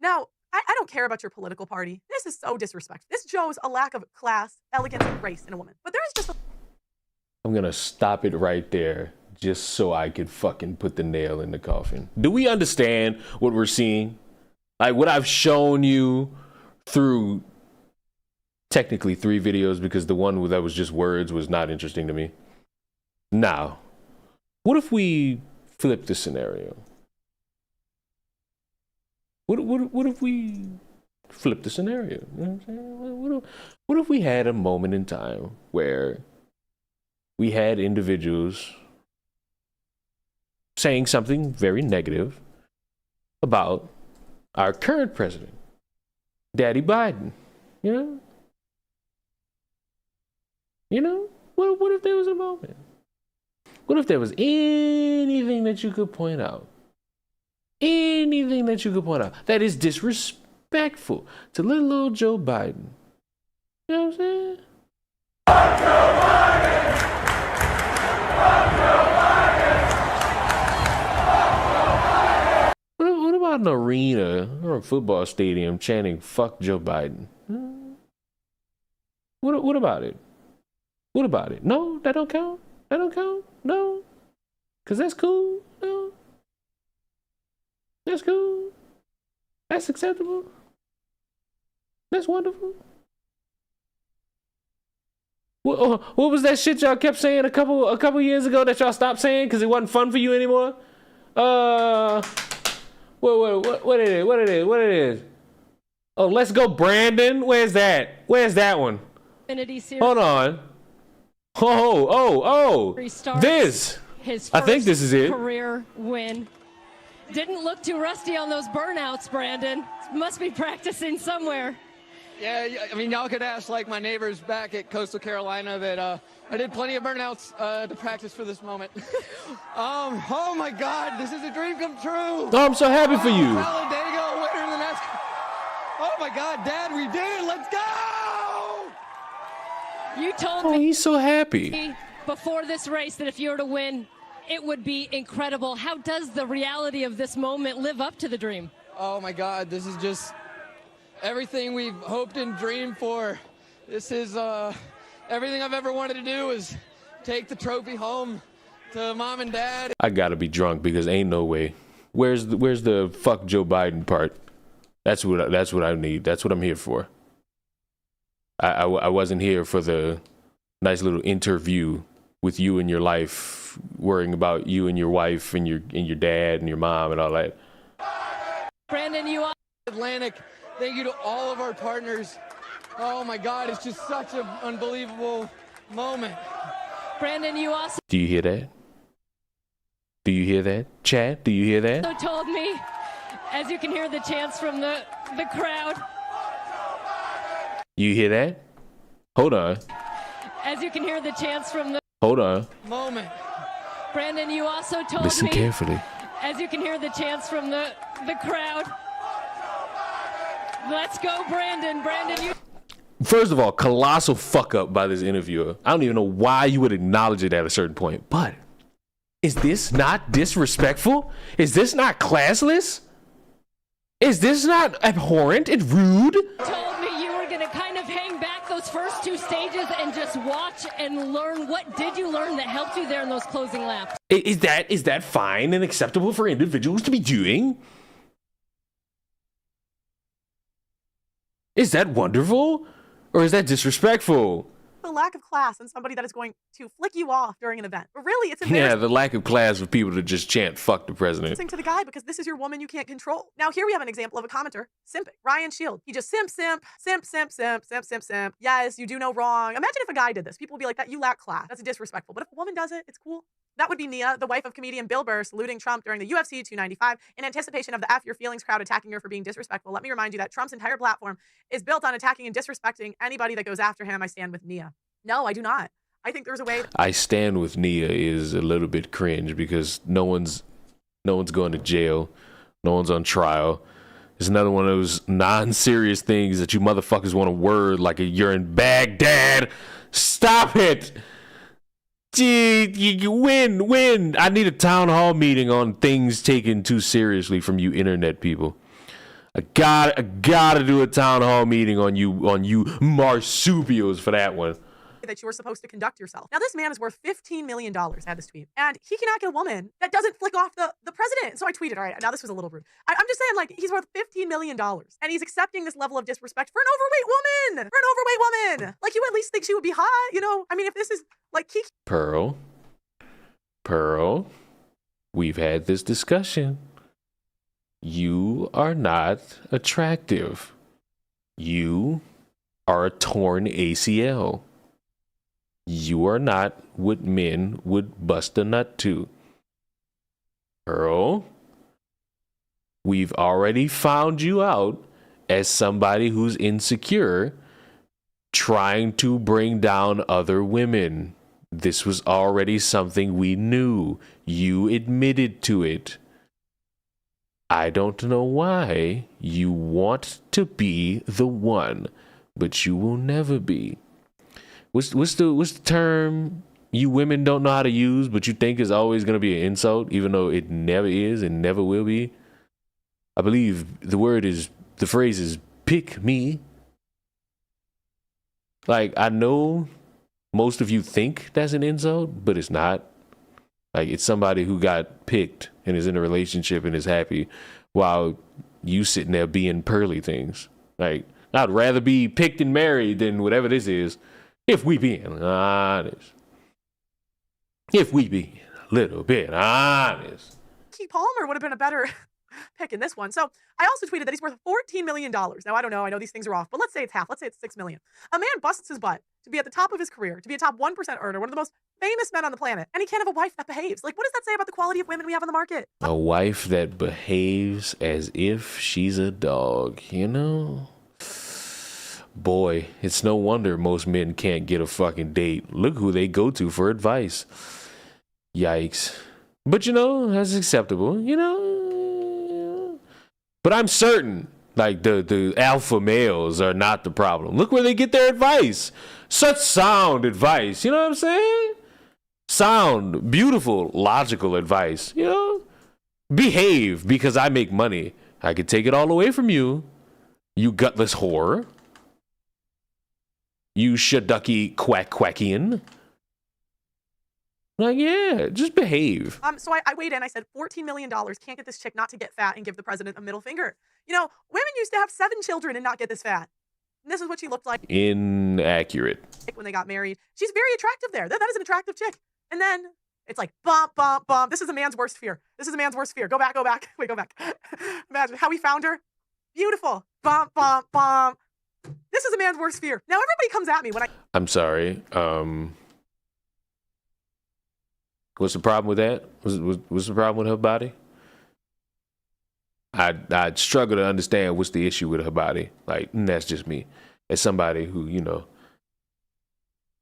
Now, I don't care about your political party. This is so disrespectful. This shows a lack of class, elegance, and grace in a woman. But there is just a... I'm gonna stop it right there just so I could fucking put the nail in the coffin. Do we understand what we're seeing? Like what I've shown you through technically 3 videos, because the one that was just words was not interesting to me. Now, what if we flip the scenario? What if we flip the scenario? You know what I'm saying? What if we had a moment in time where we had individuals saying something very negative about our current president, Daddy Biden? You know? What if there was a moment? What if there was anything that you could point out? Anything that you could point out that is disrespectful to little old Joe Biden. You know what I'm saying? What about an arena or a football stadium chanting "fuck Joe Biden"? What about it? What about it? No, that don't count. That don't count. No, because that's cool. No. That's cool. That's acceptable. That's wonderful. What was that shit y'all kept saying a couple years ago that y'all stopped saying because it wasn't fun for you anymore? What it is? Oh, let's go, Brandon. Where's that? Where's that one? Hold on. Oh. This. I think this is it. Career win. Didn't look too rusty on those burnouts, Brandon. Must be practicing somewhere. Yeah, I mean, y'all could ask like my neighbors back at Coastal Carolina that I did plenty of burnouts to practice for this moment. Oh my God, this is a dream come true. Oh, I'm so happy for you. Talladega, winner in the NASCAR. Oh my God, Dad, we did it. Let's go. You told me he's so happy before this race that if you were to win, it would be incredible. How does the reality of this moment live up to the dream? Oh my God, this is just everything we've hoped and dreamed for. This is everything I've ever wanted to do is take the trophy home to Mom and Dad. I gotta be drunk because ain't no way. Where's the fuck Joe Biden part? That's what I need. That's what I'm here for. I wasn't here for the nice little interview with you and your life, worrying about you and your wife and your dad and your mom and all that. Brandon, you are Atlantic. Thank you to all of our partners. Oh my God, it's just such an unbelievable moment. Brandon, you also Do you hear that? Do you hear that? Chad, do you hear that? told me, as you can hear the chants from the crowd. You hear that? Hold on. As you can hear the chants from the Hold on. moment. Brandon, you also told Listen me, carefully. as you can hear the chants from the crowd. Let's go, Brandon. Brandon, you... First of all, colossal fuck up by this interviewer. I don't even know why you would acknowledge it at a certain point. But is this not disrespectful? Is this not classless? Is this not abhorrent and rude? told me you were going to kind of hang back those first 2 stages and just watch and learn. What did you learn that helped you there in those closing laps? Is that fine and acceptable for individuals to be doing? Is that wonderful? Or is that disrespectful? The lack of class in somebody that is going to flick you off during an event. But really, it's embarrassing. Yeah, the lack of class of people to just chant "fuck the president." To the guy because this is your woman you can't control. Now here we have an example of a commenter simping. Ryan Shield. He just simp. Yes, you do no wrong. Imagine if a guy did this. People would be like, that you lack class. That's disrespectful. But if a woman does it, it's cool. That would be Nia, the wife of comedian Bill Burr, saluting Trump during the UFC 295 in anticipation of the F Your Feelings crowd attacking her for being disrespectful. Let me remind you that Trump's entire platform is built on attacking and disrespecting anybody that goes after him. I stand with Nia. No, I do not. I think there's a way. I stand with Nia is a little bit cringe because no one's going to jail. No one's on trial. It's another one of those non-serious things that you motherfuckers want to word like you're in Baghdad. Stop it. Gee, you win. I need a town hall meeting on things taken too seriously from you internet people. I gotta do a town hall meeting on you marsupials for that one. That you were supposed to conduct yourself. Now, this man is worth $15 million, I had this tweet, and he cannot get a woman that doesn't flick off the president. So I tweeted, all right, now this was a little rude. I'm just saying, like, he's worth $15 million, and he's accepting this level of disrespect for an overweight woman. Like, you at least think she would be hot, you know? I mean, if this is, like, Kiki. Pearl, we've had this discussion. You are not attractive. You are a torn ACL. You are not what men would bust a nut to. Pearl, we've already found you out as somebody who's insecure, trying to bring down other women. This was already something we knew. You admitted to it. I don't know why you want to be the one, but you will never be. What's the term you women don't know how to use, but you think is always going to be an insult, even though it never is and never will be? I believe the phrase is pick me. Like, I know most of you think that's an insult, but it's not. Like, it's somebody who got picked and is in a relationship and is happy while you sitting there being pearly things. Like, I'd rather be picked and married than whatever this is. If we being honest. If we be a little bit honest. Keke Palmer would have been a better pick in this one. So I also tweeted that he's worth $14 million. Now, I don't know. I know these things are off, but let's say it's half. Let's say it's $6 million. A man busts his butt to be at the top of his career, to be a top 1% earner, one of the most famous men on the planet, and he can't have a wife that behaves. Like, what does that say about the quality of women we have on the market? A wife that behaves as if she's a dog, you know? Boy, it's no wonder most men can't get a fucking date. Look who they go to for advice. Yikes. But, you know, that's acceptable, you know? But I'm certain, like, the alpha males are not the problem. Look where they get their advice. Such sound advice, you know what I'm saying? Sound, beautiful, logical advice, you know? Behave because I make money. I could take it all away from you, you gutless whore. You shaducky quackian. Like, yeah, just behave. So I weighed in. I said, $14 million can't get this chick not to get fat and give the president a middle finger. You know, women used to have 7 children and not get this fat. And this is what she looked like. Inaccurate. When they got married. She's very attractive there. That is an attractive chick. And then it's like, bump, bump, bump. This is a man's worst fear. Go back. Wait, go back. Imagine how we found her. Beautiful. Bump, bump, bump. This is a man's worst fear. Now everybody comes at me when I'm sorry. What's the problem with that? What's the problem with her body? I'd struggle to understand what's the issue with her body. Like, that's just me. As somebody who, you know,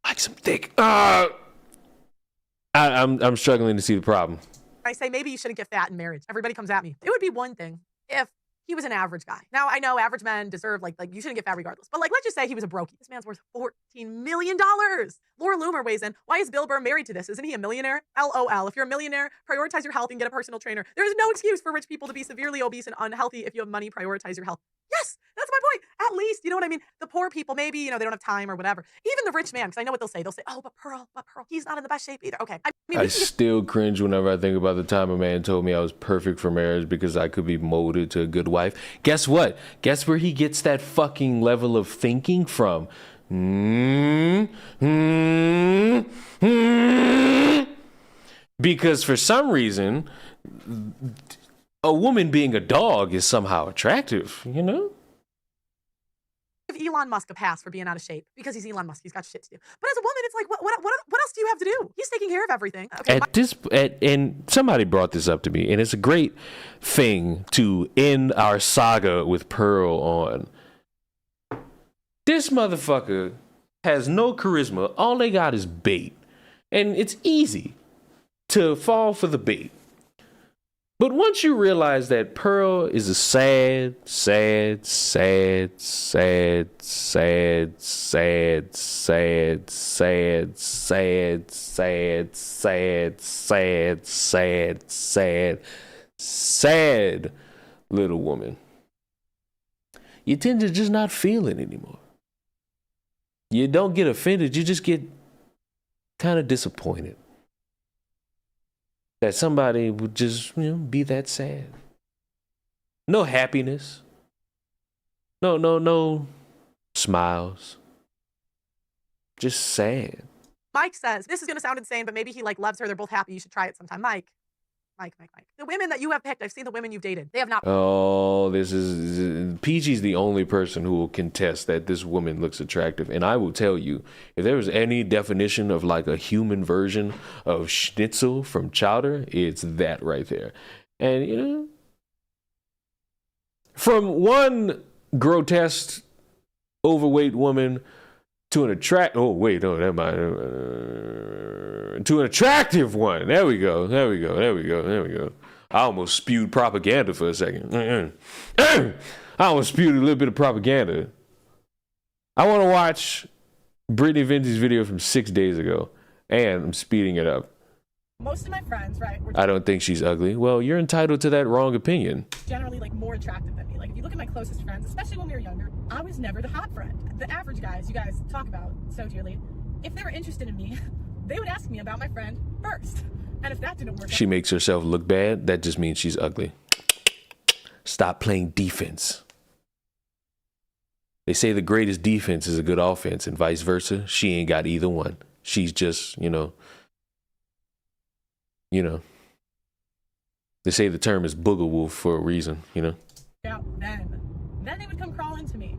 likes some thick. I'm struggling to see the problem. I say maybe you shouldn't get fat in marriage. Everybody comes at me. It would be one thing if he was an average guy. Now, I know average men deserve, like you shouldn't get fat regardless. But, like, let's just say he was a brokey. This man's worth $14 million. Laura Loomer weighs in. Why is Bill Burr married to this? Isn't he a millionaire? LOL. If you're a millionaire, prioritize your health and get a personal trainer. There is no excuse for rich people to be severely obese and unhealthy. If you have money, prioritize your health. Yes, that's my point. At least, you know what I mean? The poor people, maybe, you know, they don't have time or whatever. Even the rich man, because I know what they'll say. They'll say, oh, but Pearl, he's not in the best shape either. Okay. I still cringe whenever I think about the time a man told me I was perfect for marriage because I could be molded to a good wife. Guess what? Guess where he gets that fucking level of thinking from? Because for some reason, a woman being a dog is somehow attractive, you know? Give Elon Musk a pass for being out of shape because he's Elon Musk. He's got shit to do. But as a woman, it's like, what else do you have to do? He's taking care of everything. Okay, And somebody brought this up to me, and it's a great thing to end our saga with Pearl on. This motherfucker has no charisma. All they got is bait. And it's easy to fall for the bait. But once you realize that Pearl is a sad, sad, sad, sad, sad, sad, sad, sad, sad, sad, sad, sad, sad, sad, sad little woman, you tend to just not feel it anymore. You don't get offended, you just get kind of disappointed that somebody would just, be that sad. No happiness. No smiles. Just sad. Mike says, this is going to sound insane, but maybe he loves her. They're both happy. You should try it sometime. Mike. The women that you have picked, I've seen the women you've dated. They have not. Oh, PG's the only person who will contest that this woman looks attractive. And I will tell you, if there was any definition of a human version of schnitzel from Chowder, it's that right there. And, from one grotesque, overweight woman to an attractive one. There we go. I almost spewed propaganda for a second. I almost spewed a little bit of propaganda. I want to watch Brittany Vince's video from 6 days ago, and I'm speeding it up. Most of my friends, right? I don't think she's ugly. Well, you're entitled to that wrong opinion. Generally, more attractive than me. If you look at my closest friends, especially when we were younger, I was never the hot friend. The average guys you guys talk about so dearly, if they were interested in me, they would ask me about my friend first. And if that didn't work, she makes herself look bad. That just means she's ugly. Stop playing defense. They say the greatest defense is a good offense, and vice versa. She ain't got either one. She's just, they say the term is booger wolf for a reason, Yeah, then they would come crawling to me.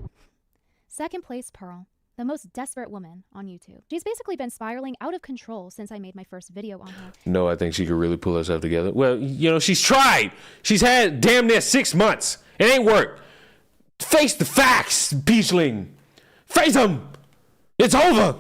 Second place, Pearl, the most desperate woman on YouTube. She's basically been spiraling out of control since I made my first video on her. No, I think she could really pull herself together. Well, she's tried. She's had damn near 6 months. It ain't worked. Face the facts, Peachling. Face them. It's over.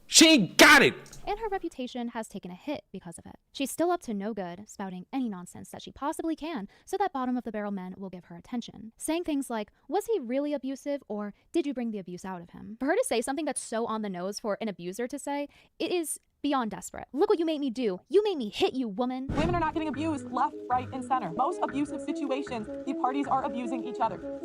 She ain't got it. And her reputation has taken a hit because of it. She's still up to no good, spouting any nonsense that she possibly can so that bottom-of-the-barrel men will give her attention. Saying things like, was he really abusive, or did you bring the abuse out of him? For her to say something that's so on the nose for an abuser to say, it is beyond desperate. Look what you made me do. You made me hit you, woman. Women are not getting abused left, right, and center. Most abusive situations, the parties are abusing each other.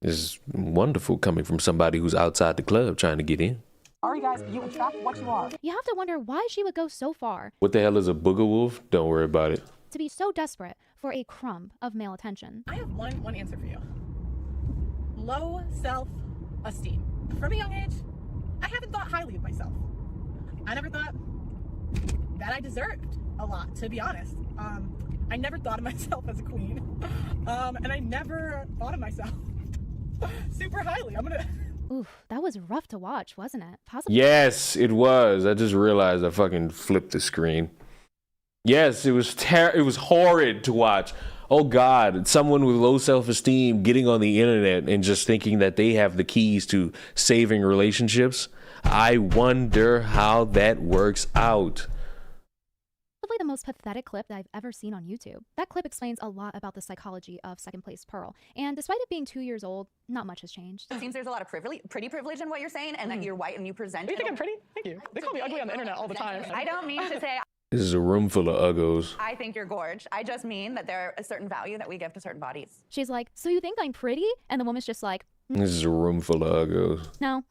This is wonderful coming from somebody who's outside the club trying to get in. Sorry guys, but you attract what you are. You have to wonder why she would go so far. What the hell is a booger wolf? Don't worry about it. To be so desperate for a crumb of male attention. I have one answer for you. Low self-esteem. From a young age, I haven't thought highly of myself. I never thought that I deserved a lot, to be honest. I never thought of myself as a queen. And I never thought of myself super highly. Oof, that was rough to watch, wasn't it? Possibly. Yes, it was. I just realized I fucking flipped the screen. Yes, it was horrid to watch. Oh God, someone with low self-esteem getting on the internet and just thinking that they have the keys to saving relationships. I wonder how that works out. Probably the most pathetic clip that I've ever seen on YouTube. That clip explains a lot about the psychology of second place Pearl. And despite it being 2 years old, not much has changed. It seems there's a lot of pretty privilege in what you're saying, and that you're white and you present. You think I'm pretty? Thank you. They call me ugly on the internet all the time. I don't mean to say This is a room full of uggos. I think you're gorge. I just mean that there are a certain value that we give to certain bodies. She's like, so you think I'm pretty? And the woman's just like, This is a room full of uggos. no.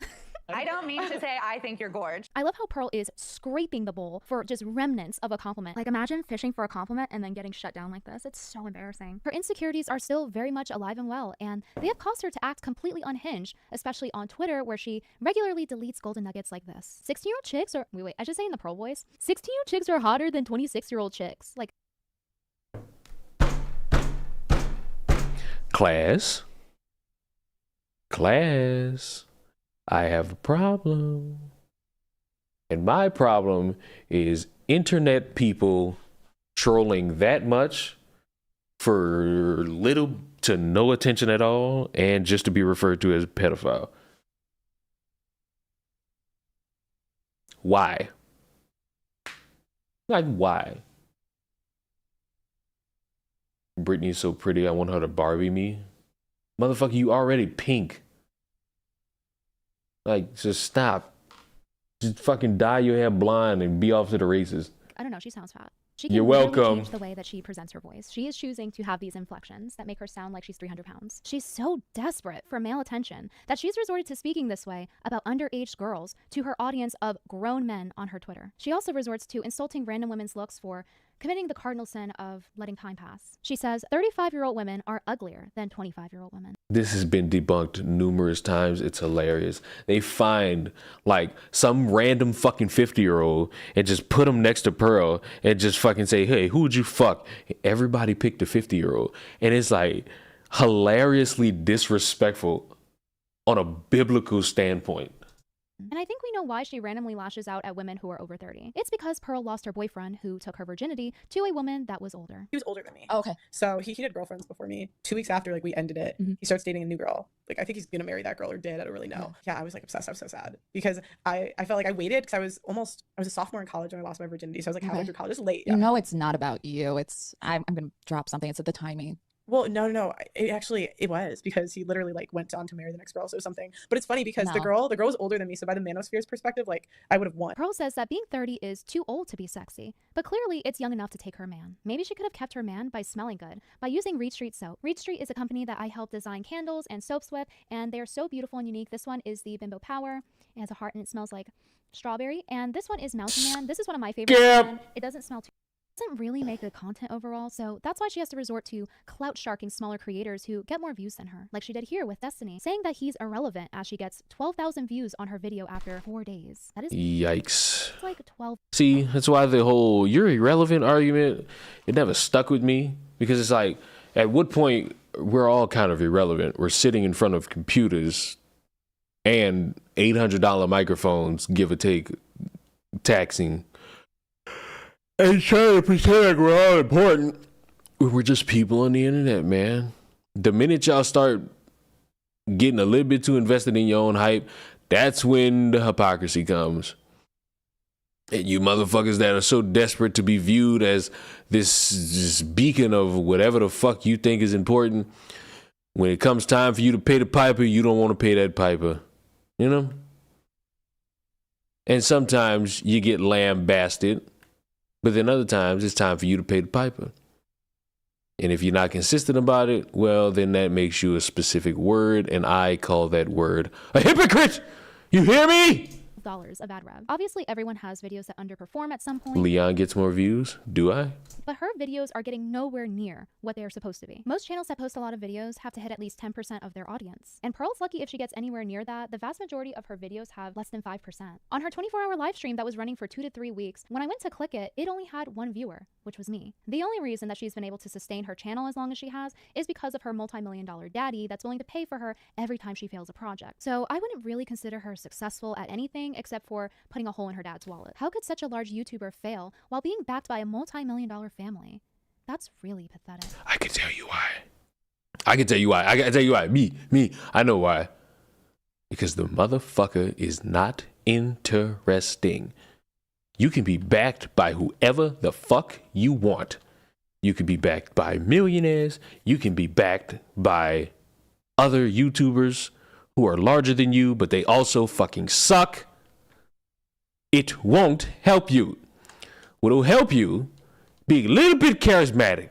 I don't mean to say I think you're gorgeous. I love how Pearl is scraping the bowl for just remnants of a compliment. Like, imagine fishing for a compliment and then getting shut down like this. It's so embarrassing. Her insecurities are still very much alive and well, and they have caused her to act completely unhinged, especially on Twitter, where she regularly deletes golden nuggets like this. 16-year-old chicks are... Wait, I should say in the Pearl voice. 16-year-old chicks are hotter than 26-year-old chicks. Like... Class, I have a problem. And my problem is internet people trolling that much for little to no attention at all, and just to be referred to as a pedophile. Why? Like, why? Britney's so pretty, I want her to Barbie me. Motherfucker, you already pink. Like, just stop. Just fucking dye your hair blonde and be off to the races. I don't know, she sounds fat. She You're can literally welcome. change the way that she presents her voice. She is choosing to have these inflections that make her sound like she's 300 pounds. She's so desperate for male attention that she's resorted to speaking this way about underage girls to her audience of grown men on her Twitter. She also resorts to insulting random women's looks for committing the cardinal sin of letting time pass. She says 35-year-old women are uglier than 25-year-old women. This has been debunked numerous times. It's hilarious. They find like some random fucking 50-year-old and just put them next to Pearl and just fucking say, hey, who would you fuck? Everybody picked a 50-year-old. And it's like hilariously disrespectful on a biblical standpoint. And I think we know why she randomly lashes out at women who are over 30. It's because Pearl lost her boyfriend, who took her virginity, to a woman that was older. He was older than me. Oh, okay. So he had girlfriends before me. 2 weeks after we ended it, he starts dating a new girl. Like, I think he's gonna marry that girl or did. I don't really know. Yeah, I was like obsessed. I was so sad because I felt like I waited because I was a sophomore in college when I lost my virginity. So I was like halfway through college, just late. You know, it's not about you. I'm gonna drop something. It's at the timing. Well, no. It was because he literally like went on to marry the next girl, so something. But it's funny because the girl was older than me, so by the manosphere's perspective, like I would have won. Pearl says that being 30 is too old to be sexy, but clearly it's young enough to take her man. Maybe she could have kept her man by smelling good, by using Reed Street soap. Reed Street is a company that I helped design candles and soaps with, and they are so beautiful and unique. This one is the Bimbo Power. It has a heart and it smells like strawberry. And this one is Mountain Man. This is one of my favorites. Yep. It doesn't smell too... doesn't really make good content overall, so that's why she has to resort to clout sharking smaller creators who get more views than her, like she did here with Destiny, saying that he's irrelevant as she gets 12,000 views on her video after 4 days. That is Yikes. like 12. See, that's why the whole you're irrelevant argument, it never stuck with me, because it's like, at what point we're all kind of irrelevant? We're sitting in front of computers and $800 microphones, give or take, taxing, and trying to pretend like we're all important. We're just people on the internet, man. The minute y'all start getting a little bit too invested in your own hype, that's when the hypocrisy comes. And you motherfuckers that are so desperate to be viewed as this beacon of whatever the fuck you think is important, when it comes time for you to pay the piper, you don't want to pay that piper. You know? And sometimes you get lambasted. But then other times, it's time for you to pay the piper. And if you're not consistent about it, well, then that makes you a specific word, and I call that word a hypocrite! You hear me? $12 of ad rev. Obviously, everyone has videos that underperform at some point. Leon gets more views. Do I? But her videos are getting nowhere near what they are supposed to be. Most channels that post a lot of videos have to hit at least 10% of their audience. And Pearl's lucky if she gets anywhere near that. The vast majority of her videos have less than 5%. On her 24-hour live stream that was running for 2 to 3 weeks, when I went to click it, it only had 1 viewer, which was me. The only reason that she's been able to sustain her channel as long as she has is because of her multi-million-dollar daddy that's willing to pay for her every time she fails a project. So I wouldn't really consider her successful at anything except for putting a hole in her dad's wallet. How could such a large YouTuber fail while being backed by a multi-million-dollar family? That's really pathetic. I can tell you why. I can tell you why. Me. I know why. Because the motherfucker is not interesting. You can be backed by whoever the fuck you want. You can be backed by millionaires. You can be backed by other YouTubers who are larger than you, but they also fucking suck. It won't help you. What'll help you, be a little bit charismatic.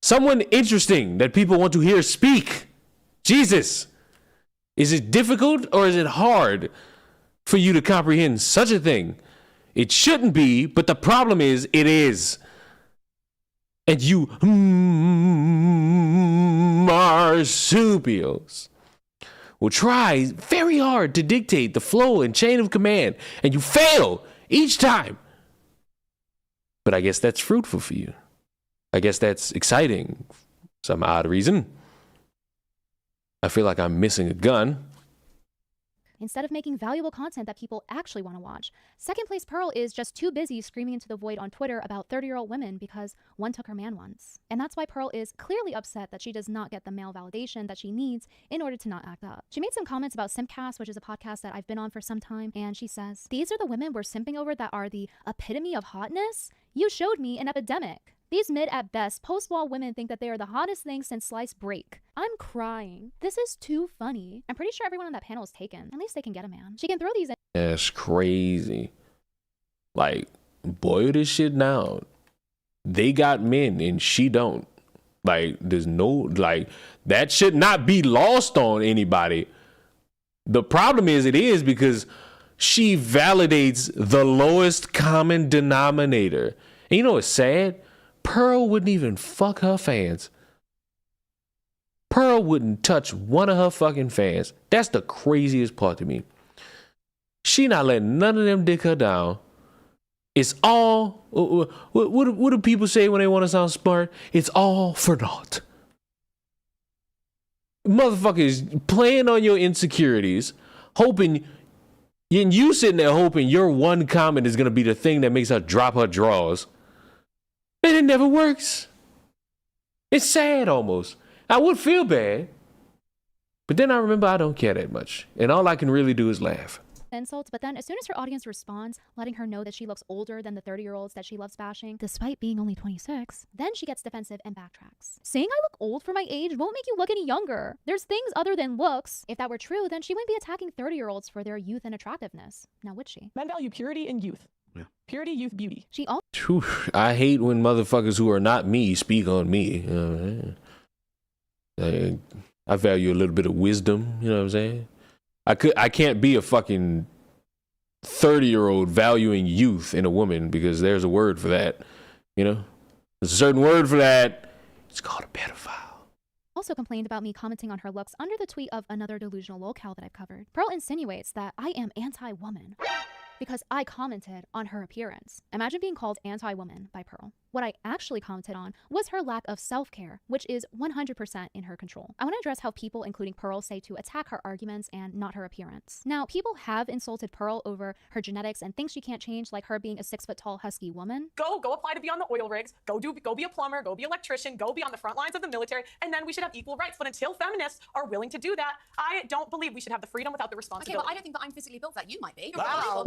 Someone interesting that people want to hear speak. Jesus. Is it difficult or is it hard for you to comprehend such a thing? It shouldn't be, but the problem is, it is. And you marsupials will try very hard to dictate the flow and chain of command, and you fail each time. But I guess that's fruitful for you. I guess that's exciting for some odd reason. I feel like I'm missing a gun. Instead of making valuable content that people actually want to watch. Second place Pearl is just too busy screaming into the void on Twitter about 30-year-old women because one took her man once. And that's why Pearl is clearly upset that she does not get the male validation that she needs in order to not act up. She made some comments about Simpcast, which is a podcast that I've been on for some time, and she says, "These are the women we're simping over that are the epitome of hotness? You showed me an epidemic. These mid at best post-wall women think that they are the hottest thing since sliced break. I'm crying. This is too funny. I'm pretty sure everyone on that panel is taken. At least they can get a man. She can throw these in." That's crazy. Like, boil this shit down. They got men and she don't. Like, there's no, like, that should not be lost on anybody. The problem is, it is because she validates the lowest common denominator. And you know what's sad? Pearl wouldn't even fuck her fans. Pearl wouldn't touch one of her fucking fans. That's the craziest part to me. She not letting none of them dick her down. It's all, what do people say when they want to sound smart? It's all for naught. Motherfuckers playing on your insecurities, hoping, and you sitting there hoping your one comment is going to be the thing that makes her drop her drawers. And it never works. It's sad almost. I would feel bad. But then I remember I don't care that much. And all I can really do is laugh. Insults, but then as soon as her audience responds, letting her know that she looks older than the 30-year-olds that she loves bashing, despite being only 26, then she gets defensive and backtracks. Saying I look old for my age won't make you look any younger. There's things other than looks. If that were true, then she wouldn't be attacking 30-year-olds for their youth and attractiveness. Now would she? Men value purity and youth. Yeah. Purity, youth, beauty. She also I hate when motherfuckers who are not me speak on me. You know what I'm saying? I value a little bit of wisdom. You know what I'm saying? I can't be a fucking 30-year-old valuing youth in a woman because there's a word for that. You know, there's a certain word for that. It's called a pedophile. also complained about me commenting on her looks under the tweet of another delusional locale that I've covered. Pearl insinuates that I am anti-woman because I commented on her appearance. Imagine being called anti-woman by Pearl. What I actually commented on was her lack of self-care, which is 100% in her control. I want to address how people, including Pearl, say to attack her arguments and not her appearance. Now, people have insulted Pearl over her genetics and things she can't change, like her being a 6-foot-tall husky woman. Go apply to be on the oil rigs, go be a plumber, go be an electrician, go be on the front lines of the military, and then we should have equal rights. But until feminists are willing to do that, I don't believe we should have the freedom without the responsibility. Okay, well, I don't think that I'm physically built for that. You might be. Wow.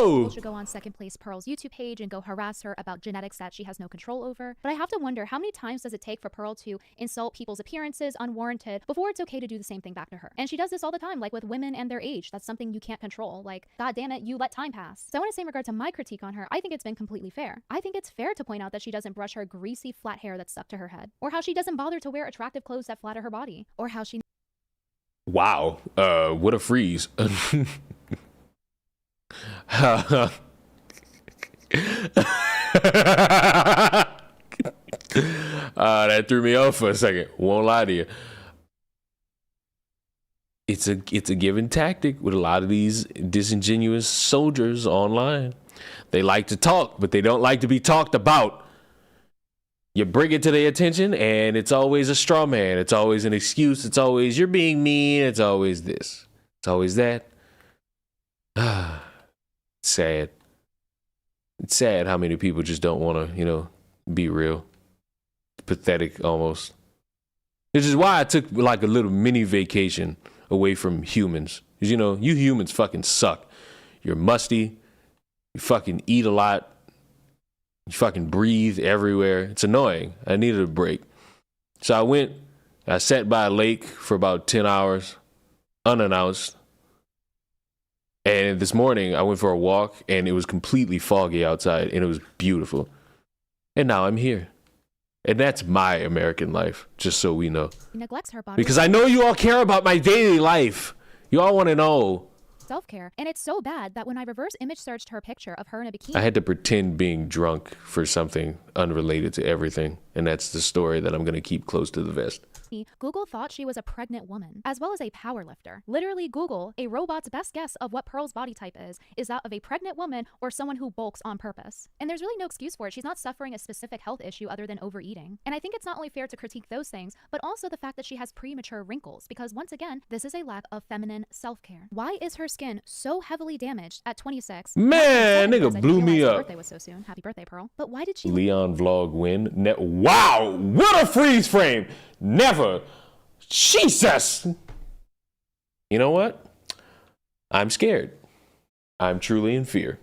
People should go on second place Pearl's YouTube page and go harass her about genetics that she has no control over. But I have to wonder, how many times does it take for Pearl to insult people's appearances unwarranted before it's okay to do the same thing back to her? And she does this all the time, like with women and their age. That's something you can't control. Like, god damn it, you let time pass. So I want to say in regard to my critique on her, I think it's been completely fair. I think it's fair to point out that she doesn't brush her greasy flat hair that's stuck to her head, or how she doesn't bother to wear attractive clothes that flatter her body, or how she... Wow, what a freeze. That threw me off for a second. Won't lie to you. It's a given tactic with a lot of these disingenuous soldiers online. They like to talk, but they don't like to be talked about. You bring it to their attention, and it's always a straw man. It's always an excuse. It's always, you're being mean. It's always this. It's always that. Sad. It's sad how many people just don't want to, be real. Pathetic almost. Which is why I took like a little mini vacation away from humans. Because, you humans fucking suck. You're musty. You fucking eat a lot. You fucking breathe everywhere. It's annoying. I needed a break. So I sat by a lake for about 10 hours, unannounced. And this morning I went for a walk and it was completely foggy outside and it was beautiful. And now I'm here. And that's my American life, just so we know. Neglects her body. Because I know you all care about my daily life. You all want to know. Self-care. And it's so bad that when I reverse image searched her picture of her in a bikini, I had to pretend being drunk for something unrelated to everything. And that's the story that I'm going to keep close to the vest. Google thought she was a pregnant woman, as well as a power lifter. Literally, Google, a robot's best guess of what Pearl's body type is that of a pregnant woman or someone who bulks on purpose. And there's really no excuse for it. She's not suffering a specific health issue other than overeating. And I think it's not only fair to critique those things, but also the fact that she has premature wrinkles, because once again, this is a lack of feminine self-care. Why is her skin so heavily damaged at 26? Man, nigga blew me up. Her birthday was so soon. Happy birthday, Pearl. But why did she... Leon vlog win. Wow, what a freeze frame. Never. Jesus. You know what? I'm scared. I'm truly in fear.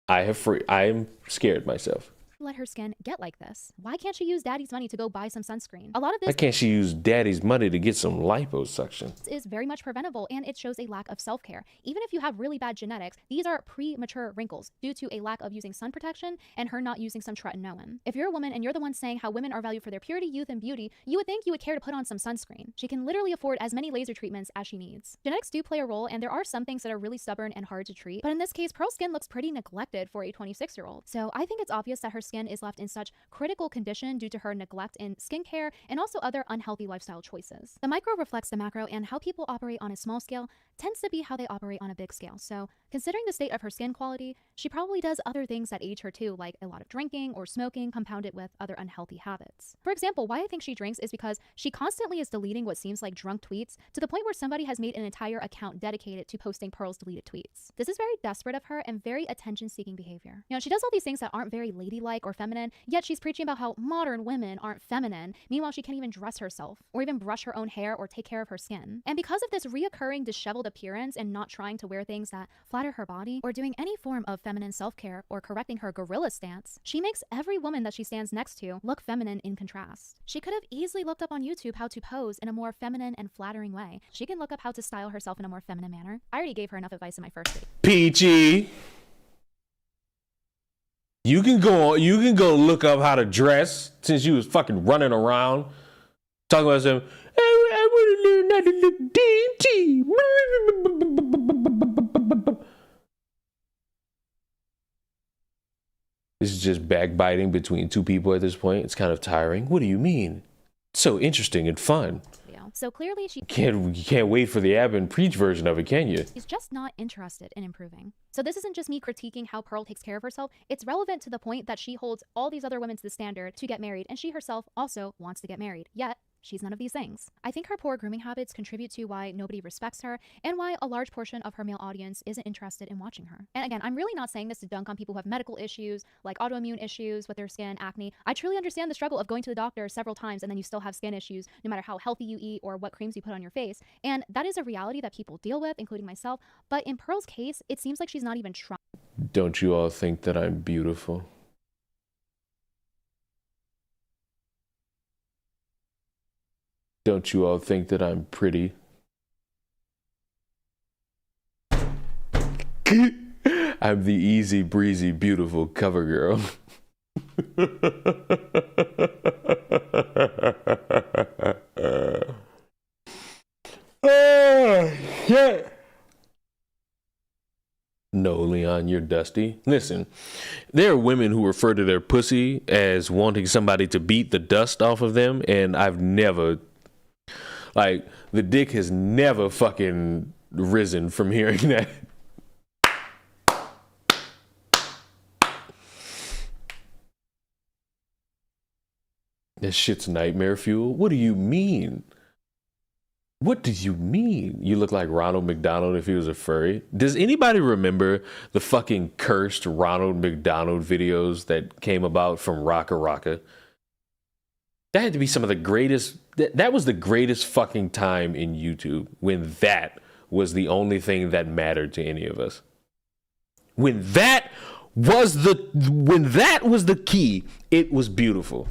I am scared myself. Let her skin get like this? Why can't she use daddy's money to go buy some sunscreen? A lot of this... Why can't she use daddy's money to get some liposuction? Is very much preventable, and it shows a lack of self-care. Even if you have really bad genetics, these are premature wrinkles due to a lack of using sun protection and her not using some tretinoin. If you're a woman and you're the one saying how women are valued for their purity, youth, and beauty, you would think you would care to put on some sunscreen. She can literally afford as many laser treatments as she needs. Genetics do play a role, and there are some things that are really stubborn and hard to treat, but in this case, Pearl's skin looks pretty neglected for a 26-year-old. So I think it's obvious that her skin is left in such critical condition due to her neglect in skincare and also other unhealthy lifestyle choices. The micro reflects the macro, and how people operate on a small scale tends to be how they operate on a big scale. So considering the state of her skin quality, she probably does other things that age her too, like a lot of drinking or smoking compounded with other unhealthy habits. For example, why I think she drinks is because she constantly is deleting what seems like drunk tweets to the point where somebody has made an entire account dedicated to posting Pearl's deleted tweets. This is very desperate of her and very attention-seeking behavior. You know, she does all these things that aren't very ladylike or feminine, yet she's preaching about how modern women aren't feminine. Meanwhile, she can't even dress herself or even brush her own hair or take care of her skin. And because of this reoccurring disheveled appearance and not trying to wear things that flatter her body or doing any form of feminine self-care or correcting her gorilla stance, she makes every woman that she stands next to look feminine in contrast. She could have easily looked up on YouTube how to pose in a more feminine and flattering way. She can look up how to style herself in a more feminine manner. I already gave her enough advice in my first date. Peachy. You can go look up how to dress since you was fucking running around talking about some I want to learn how to look dainty. This is just backbiting between two people at this point. It's kind of tiring. What do you mean? So interesting and fun. So clearly you can't wait for the Ab and Preach version of it, can you? She's just not interested in improving. So this isn't just me critiquing how Pearl takes care of herself. It's relevant to the point that she holds all these other women to the standard to get married, and she herself also wants to get married. Yet, she's none of these things. I think her poor grooming habits contribute to why nobody respects her and why a large portion of her male audience isn't interested in watching her. And again, I'm really not saying this to dunk on people who have medical issues, like autoimmune issues with their skin, acne. I truly understand the struggle of going to the doctor several times and then you still have skin issues, no matter how healthy you eat or what creams you put on your face. And that is a reality that people deal with, including myself. But in Pearl's case, it seems like she's not even trying. Don't you all think that I'm beautiful? Don't you all think that I'm pretty? I'm the easy breezy, beautiful cover girl. Oh, shit. No, Leon, you're dusty. Listen, there are women who refer to their pussy as wanting somebody to beat the dust off of them, and I've never, like, the dick has never fucking risen from hearing that. This shit's nightmare fuel? What do you mean? What do you mean? You look like Ronald McDonald if he was a furry? Does anybody remember the fucking cursed Ronald McDonald videos that came about from Rocka Rocka? That had to be some of the greatest, that was the greatest fucking time in YouTube, when that was the only thing that mattered to any of us. When that was the key, it was beautiful.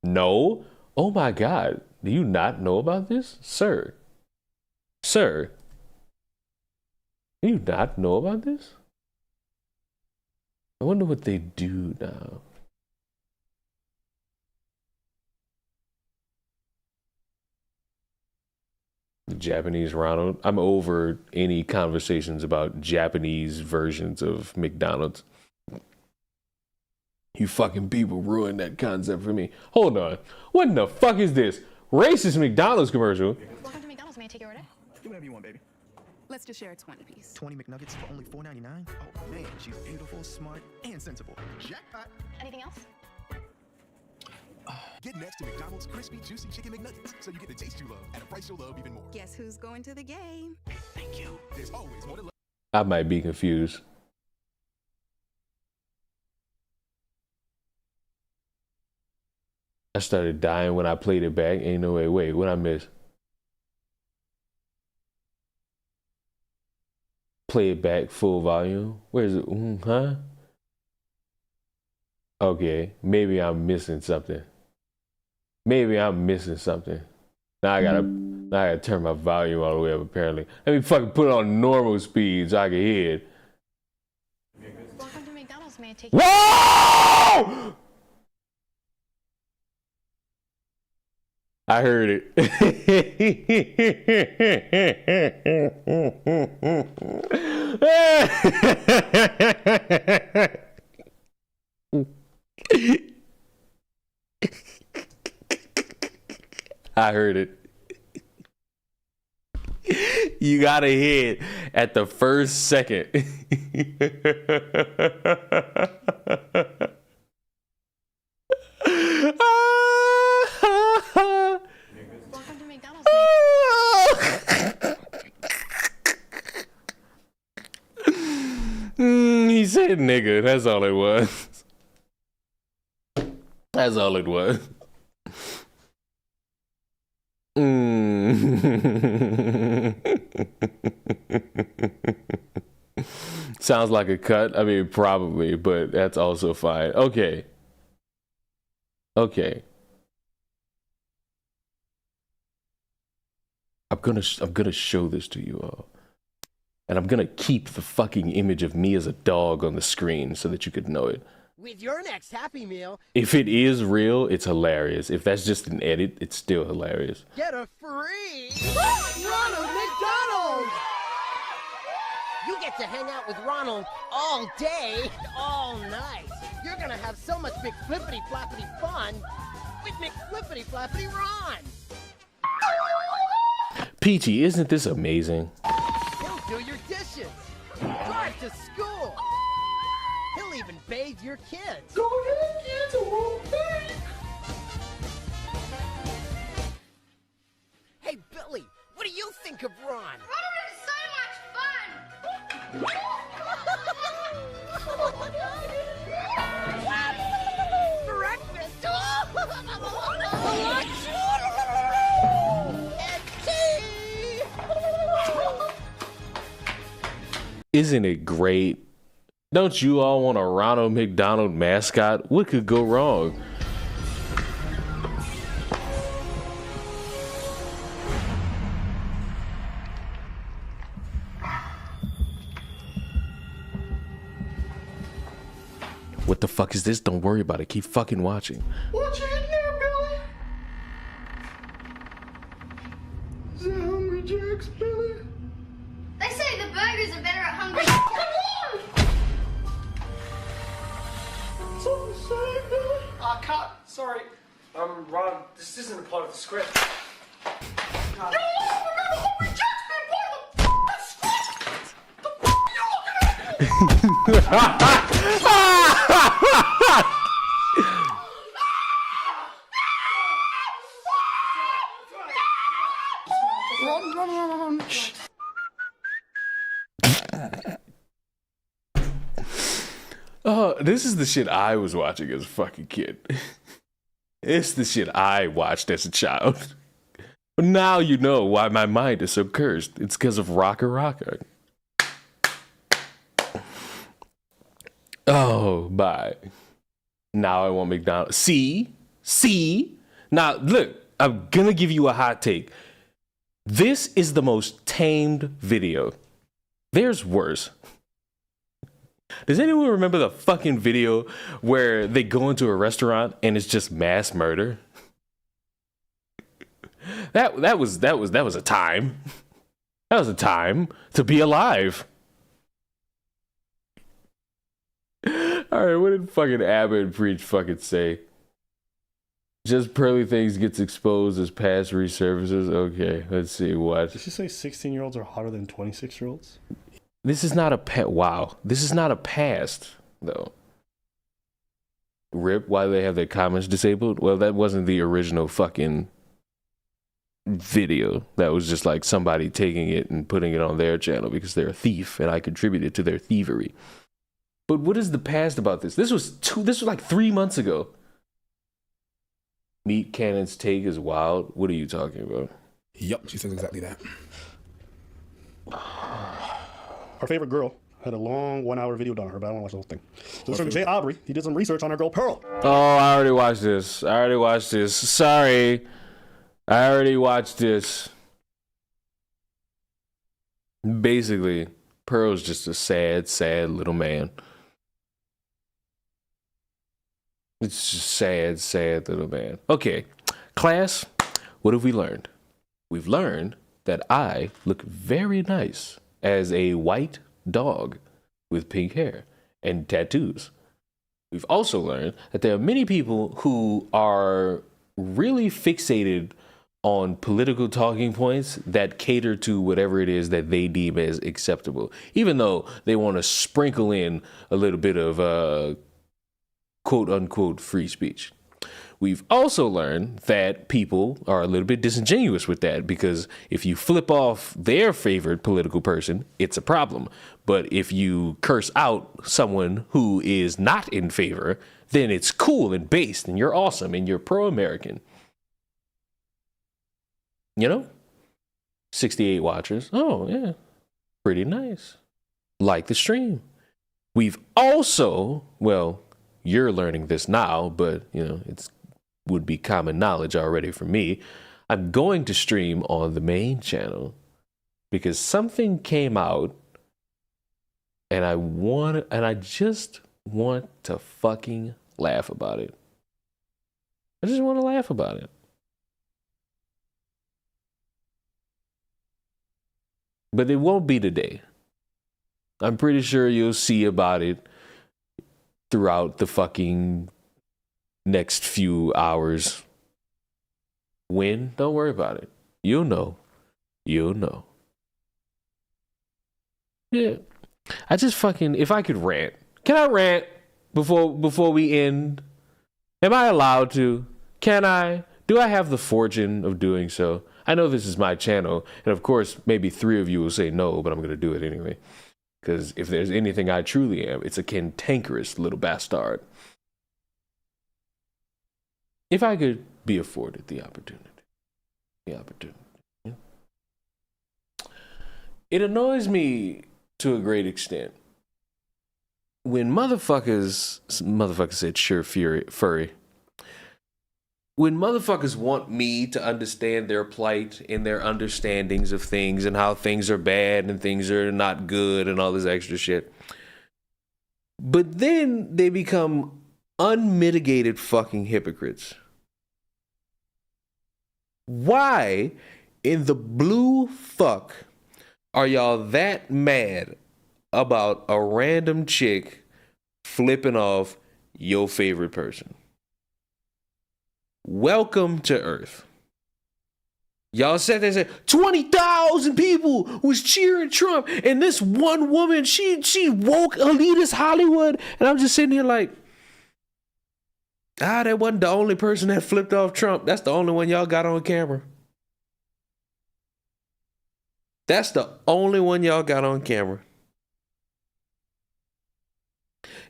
No? Oh my God. Do you not know about this? Sir. Sir. Do you not know about this? I wonder what they do now. Japanese Ronald. I'm over any conversations about Japanese versions of McDonald's. You fucking people ruined that concept for me. Hold on. What in the fuck is this? Racist McDonald's commercial. Welcome to McDonald's. May I take your order? Do whatever you want, baby. Let's just share a 20 piece. 20 McNuggets for only $4.99? Oh man, she's beautiful, smart, and sensible. Jackpot. Anything else? Get next to McDonald's crispy, juicy chicken McNuggets, so you get the taste you love at a price you'll love even more. Guess who's going to the game? Thank you. There's always more to love. I might be confused. I started dying when I played it back. Ain't no way. Wait, what I miss? Play it back full volume. Where is it? Huh? Okay, maybe I'm missing something. Maybe I'm missing something. Now I gotta turn my volume all the way up. Apparently, let me fucking put it on normal speed so I can hear it. Welcome to McDonald's. May I take Whoa! I heard it. I heard it. You gotta hear it at the first second. Welcome to McDonald's. He said nigga. That's all it was. That's all it was. Sounds like a cut. I mean, probably, but that's also fine. Okay. Okay. I'm gonna show this to you all. And I'm gonna keep the fucking image of me as a dog on the screen so that you could know it. With your next Happy Meal, If it is real, it's hilarious. If that's just an edit, it's still hilarious. get a free Ronald McDonald! You get to hang out with Ronald all day, all night. You're gonna have so much McFlippity-flappity fun with McFlippity-flappity Ron. Peachy, isn't this amazing? He'll do your dishes, drive to school. He'll even bathe your kids. Go ahead, kids, we'll bathe. Hey, Billy, what do you think of Ron? Ron is so much fun! Breakfast! Lunch! And tea! Isn't it great? Don't you all want a Ronald McDonald mascot? What could go wrong? What the fuck is this? Don't worry about it. Keep fucking watching. What you in there, Billy? Is that Hungry Jack's, Billy? They say the burgers are better at Hungry. Something to say, Billy? Cut. Sorry. Ron, this isn't a part of the script. Cut. Run. Oh, this is the shit I was watching as a fucking kid. It's the shit I watched as a child. But now you know why my mind is so cursed. It's because of Rocker Rocker. Oh, bye. Now I want McDonald's. See? Now, look, I'm gonna give you a hot take. This is the most tamed video. There's worse. Does anyone remember the fucking video where they go into a restaurant and it's just mass murder? That was a time. That was a time to be alive. All right, what did fucking Abbott and Preach fucking say? Just pearly things gets exposed as past resurfaces. Okay, let's see what. Did she say 16-year-olds are hotter than 26-year-olds? This is not a wow. This is not a past though. RIP. Why do they have their comments disabled? Well, that wasn't the original fucking video. That was just like somebody taking it and putting it on their channel because they're a thief and I contributed to their thievery. But what is the past about this? This was like 3 months ago. Meat Cannon's take is wild. What are you talking about? Yep, she says exactly that. Our favorite girl had a long 1-hour video done on her, but I don't want to watch the whole thing. So this from Jay Aubrey. He did some research on our girl Pearl. Oh, I already watched this. Sorry. I already watched this. Basically, Pearl's just a sad, sad little man. It's just sad, sad little man. Okay, class, what have we learned? We've learned that I look very nice as a white dog with pink hair and tattoos. We've also learned that there are many people who are really fixated on political talking points that cater to whatever it is that they deem as acceptable, even though they want to sprinkle in a little bit of quote unquote free speech. We've also learned that people are a little bit disingenuous with that because if you flip off their favorite political person, it's a problem. But if you curse out someone who is not in favor, then it's cool and based and you're awesome and you're pro-American. You know? 68 watchers. Oh, yeah. Pretty nice. Like the stream. We've also, well, you're learning this now, but, you know, it's would be common knowledge already for me. I'm going to stream on the main channel because something came out and I just want to fucking laugh about it. I just want to laugh about it. But it won't be today. I'm pretty sure you'll see about it throughout the fucking next few hours. When? Don't worry about it. You'll know. You'll know. Yeah. I just fucking, if I could rant. Can I rant before we end? Am I allowed to? Can I? Do I have the fortune of doing so? I know this is my channel, and of course, maybe 3 of you will say no, but I'm going to do it anyway. Because if there's anything I truly am, it's a cantankerous little bastard. If I could be afforded the opportunity. Yeah. It annoys me to a great extent when motherfuckers said sure furry. When motherfuckers want me to understand their plight and their understandings of things and how things are bad and things are not good and all this extra shit. But then they become unmitigated fucking hypocrites. Why in the blue fuck are y'all that mad about a random chick flipping off your favorite person? Welcome to Earth. Y'all sat there and said 20,000 people was cheering Trump, and this one woman, she woke elitist Hollywood, and I'm just sitting here like, that wasn't the only person that flipped off Trump. That's the only one y'all got on camera. That's the only one y'all got on camera.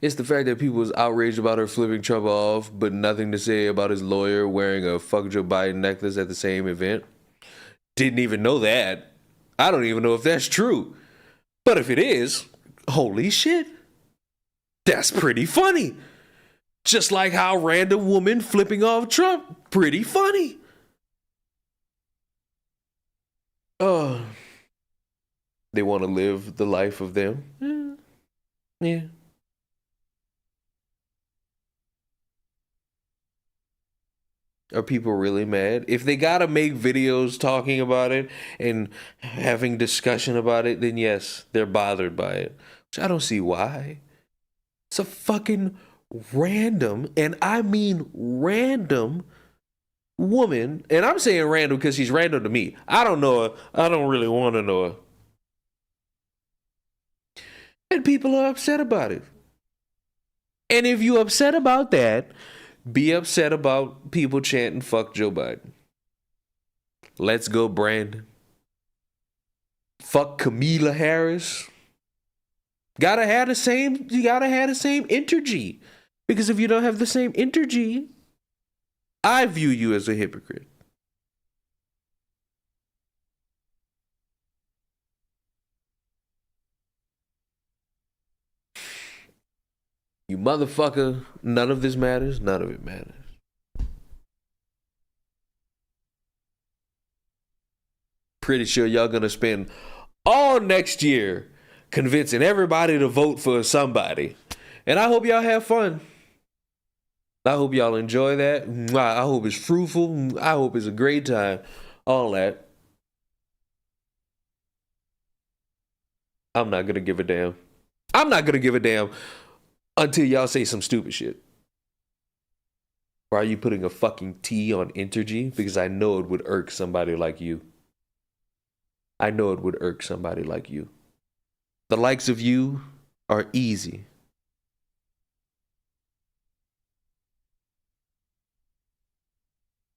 It's the fact that people was outraged about her flipping Trump off, but nothing to say about his lawyer wearing a fuck Joe Biden necklace at the same event. Didn't even know that. I don't even know if that's true. But if it is, holy shit. That's pretty funny. Just like how random woman flipping off Trump, pretty funny. Oh, they want to live the life of them. Yeah. Are people really mad? If they gotta make videos talking about it and having discussion about it, then yes, they're bothered by it. Which I don't see why. It's a fucking random, and I mean random, woman. And I'm saying random because she's random to me. I don't know her. I don't really want to know her. And people are upset about it. And if you're upset about that, be upset about people chanting fuck Joe Biden. Let's go, Brandon. Fuck Kamala Harris. You gotta have the same energy. Because if you don't have the same energy, I view you as a hypocrite. You motherfucker, none of this matters. None of it matters. Pretty sure y'all gonna spend all next year convincing everybody to vote for somebody. And I hope y'all have fun. I hope y'all enjoy that. I hope it's fruitful. I hope it's a great time. All that. I'm not gonna give a damn. I'm not gonna give a damn until y'all say some stupid shit. Why are you putting a fucking T on Entergy? Because I know it would irk somebody like you. I know it would irk somebody like you. The likes of you are easy.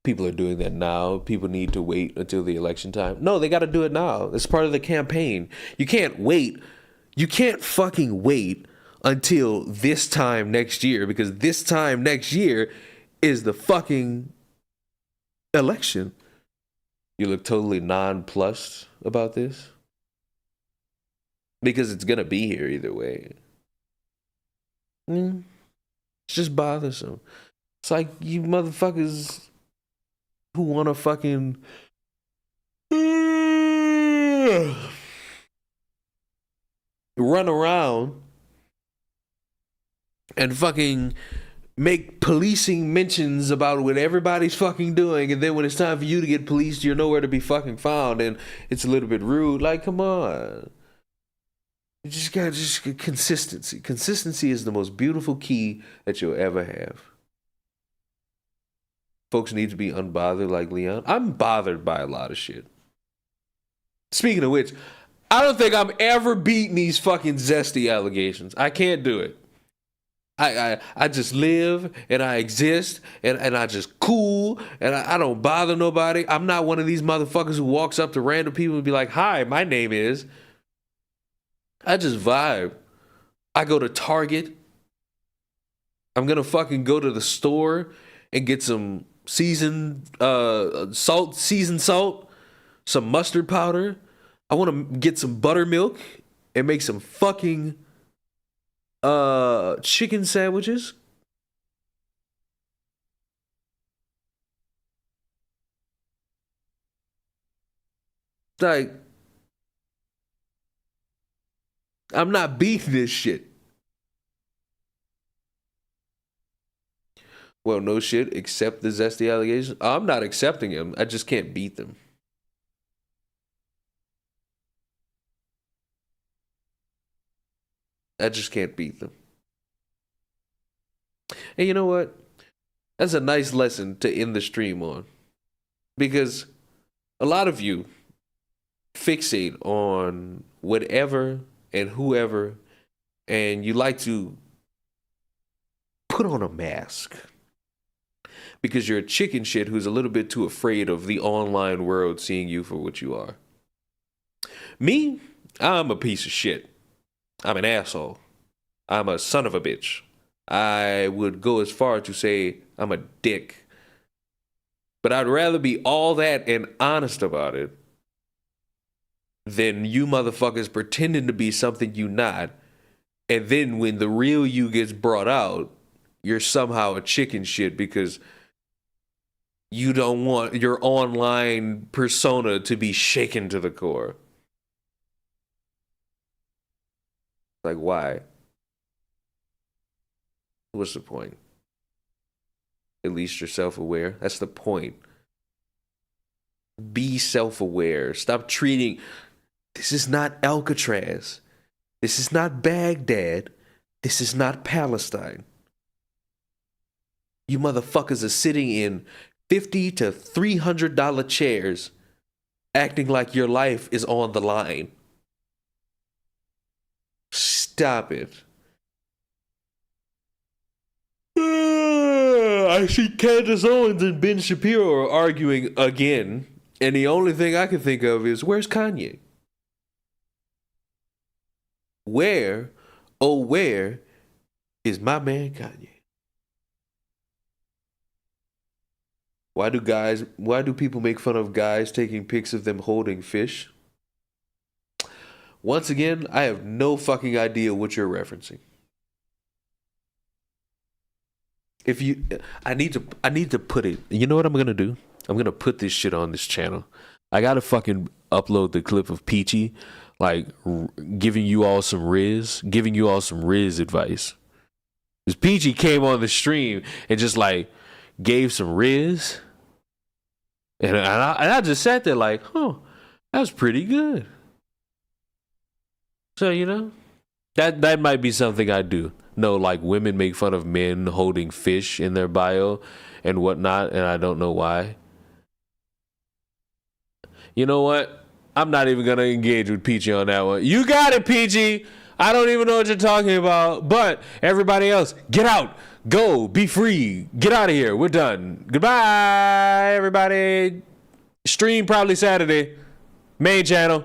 People are doing that now. People need to wait until the election time. No, they got to do it now. It's part of the campaign. You can't wait. You can't fucking wait until this time next year, because this time next year is the fucking election. You look totally nonplussed about this because it's gonna be here either way. It's just bothersome. It's like you motherfuckers who want to fucking run around and fucking make policing mentions about what everybody's fucking doing, and then when it's time for you to get policed, you're nowhere to be fucking found, and it's a little bit rude. Like, come on. You just gotta get consistency. Consistency is the most beautiful key that you'll ever have. Folks need to be unbothered like Leon. I'm bothered by a lot of shit. Speaking of which, I don't think I'm ever beating these fucking zesty allegations. I can't do it. I just live and I exist and I just cool and I don't bother nobody. I'm not one of these motherfuckers who walks up to random people and be like, hi, my name is. I just vibe. I go to Target. I'm gonna fucking go to the store and get some seasoned salt, some mustard powder. I want to get some buttermilk and make some fucking chicken sandwiches. Like, I'm not beating this shit. Well, no shit, accept the zesty allegations. I'm not accepting them. I just can't beat them. I just can't beat them. And you know what? That's a nice lesson to end the stream on. Because a lot of you fixate on whatever and whoever, and you like to put on a mask. Because you're a chicken shit who's a little bit too afraid of the online world seeing you for what you are. Me, I'm a piece of shit. I'm an asshole. I'm a son of a bitch. I would go as far to say I'm a dick. But I'd rather be all that and honest about it than you motherfuckers pretending to be something you not. And then when the real you gets brought out, you're somehow a chicken shit because you don't want your online persona to be shaken to the core. Like, why? What's the point? At least you're self-aware. That's the point. Be self-aware. Stop treating... This is not Alcatraz. This is not Baghdad. This is not Palestine. You motherfuckers are sitting in $50 to $300 chairs acting like your life is on the line. Stop it. I see Candace Owens and Ben Shapiro are arguing again, and the only thing I can think of is, where's Kanye? Where, oh where, is my man Kanye? Why do people make fun of guys taking pics of them holding fish? Once again, I have no fucking idea what you're referencing. I need to put it. You know what I'm gonna do? I'm gonna put this shit on this channel. I gotta fucking upload the clip of Peachy, like giving you all some Riz advice. Because Peachy came on the stream and just like gave some Riz, and I just sat there like, that was pretty good. So you know, that might be something I do. No, like women make fun of men holding fish in their bio and whatnot, and I don't know why. You know what? I'm not even going to engage with Peachy on that one. You got it, Peachy. I don't even know what you're talking about. But everybody else, get out. Go. Be free. Get out of here. We're done. Goodbye, everybody. Stream probably Saturday. Main channel.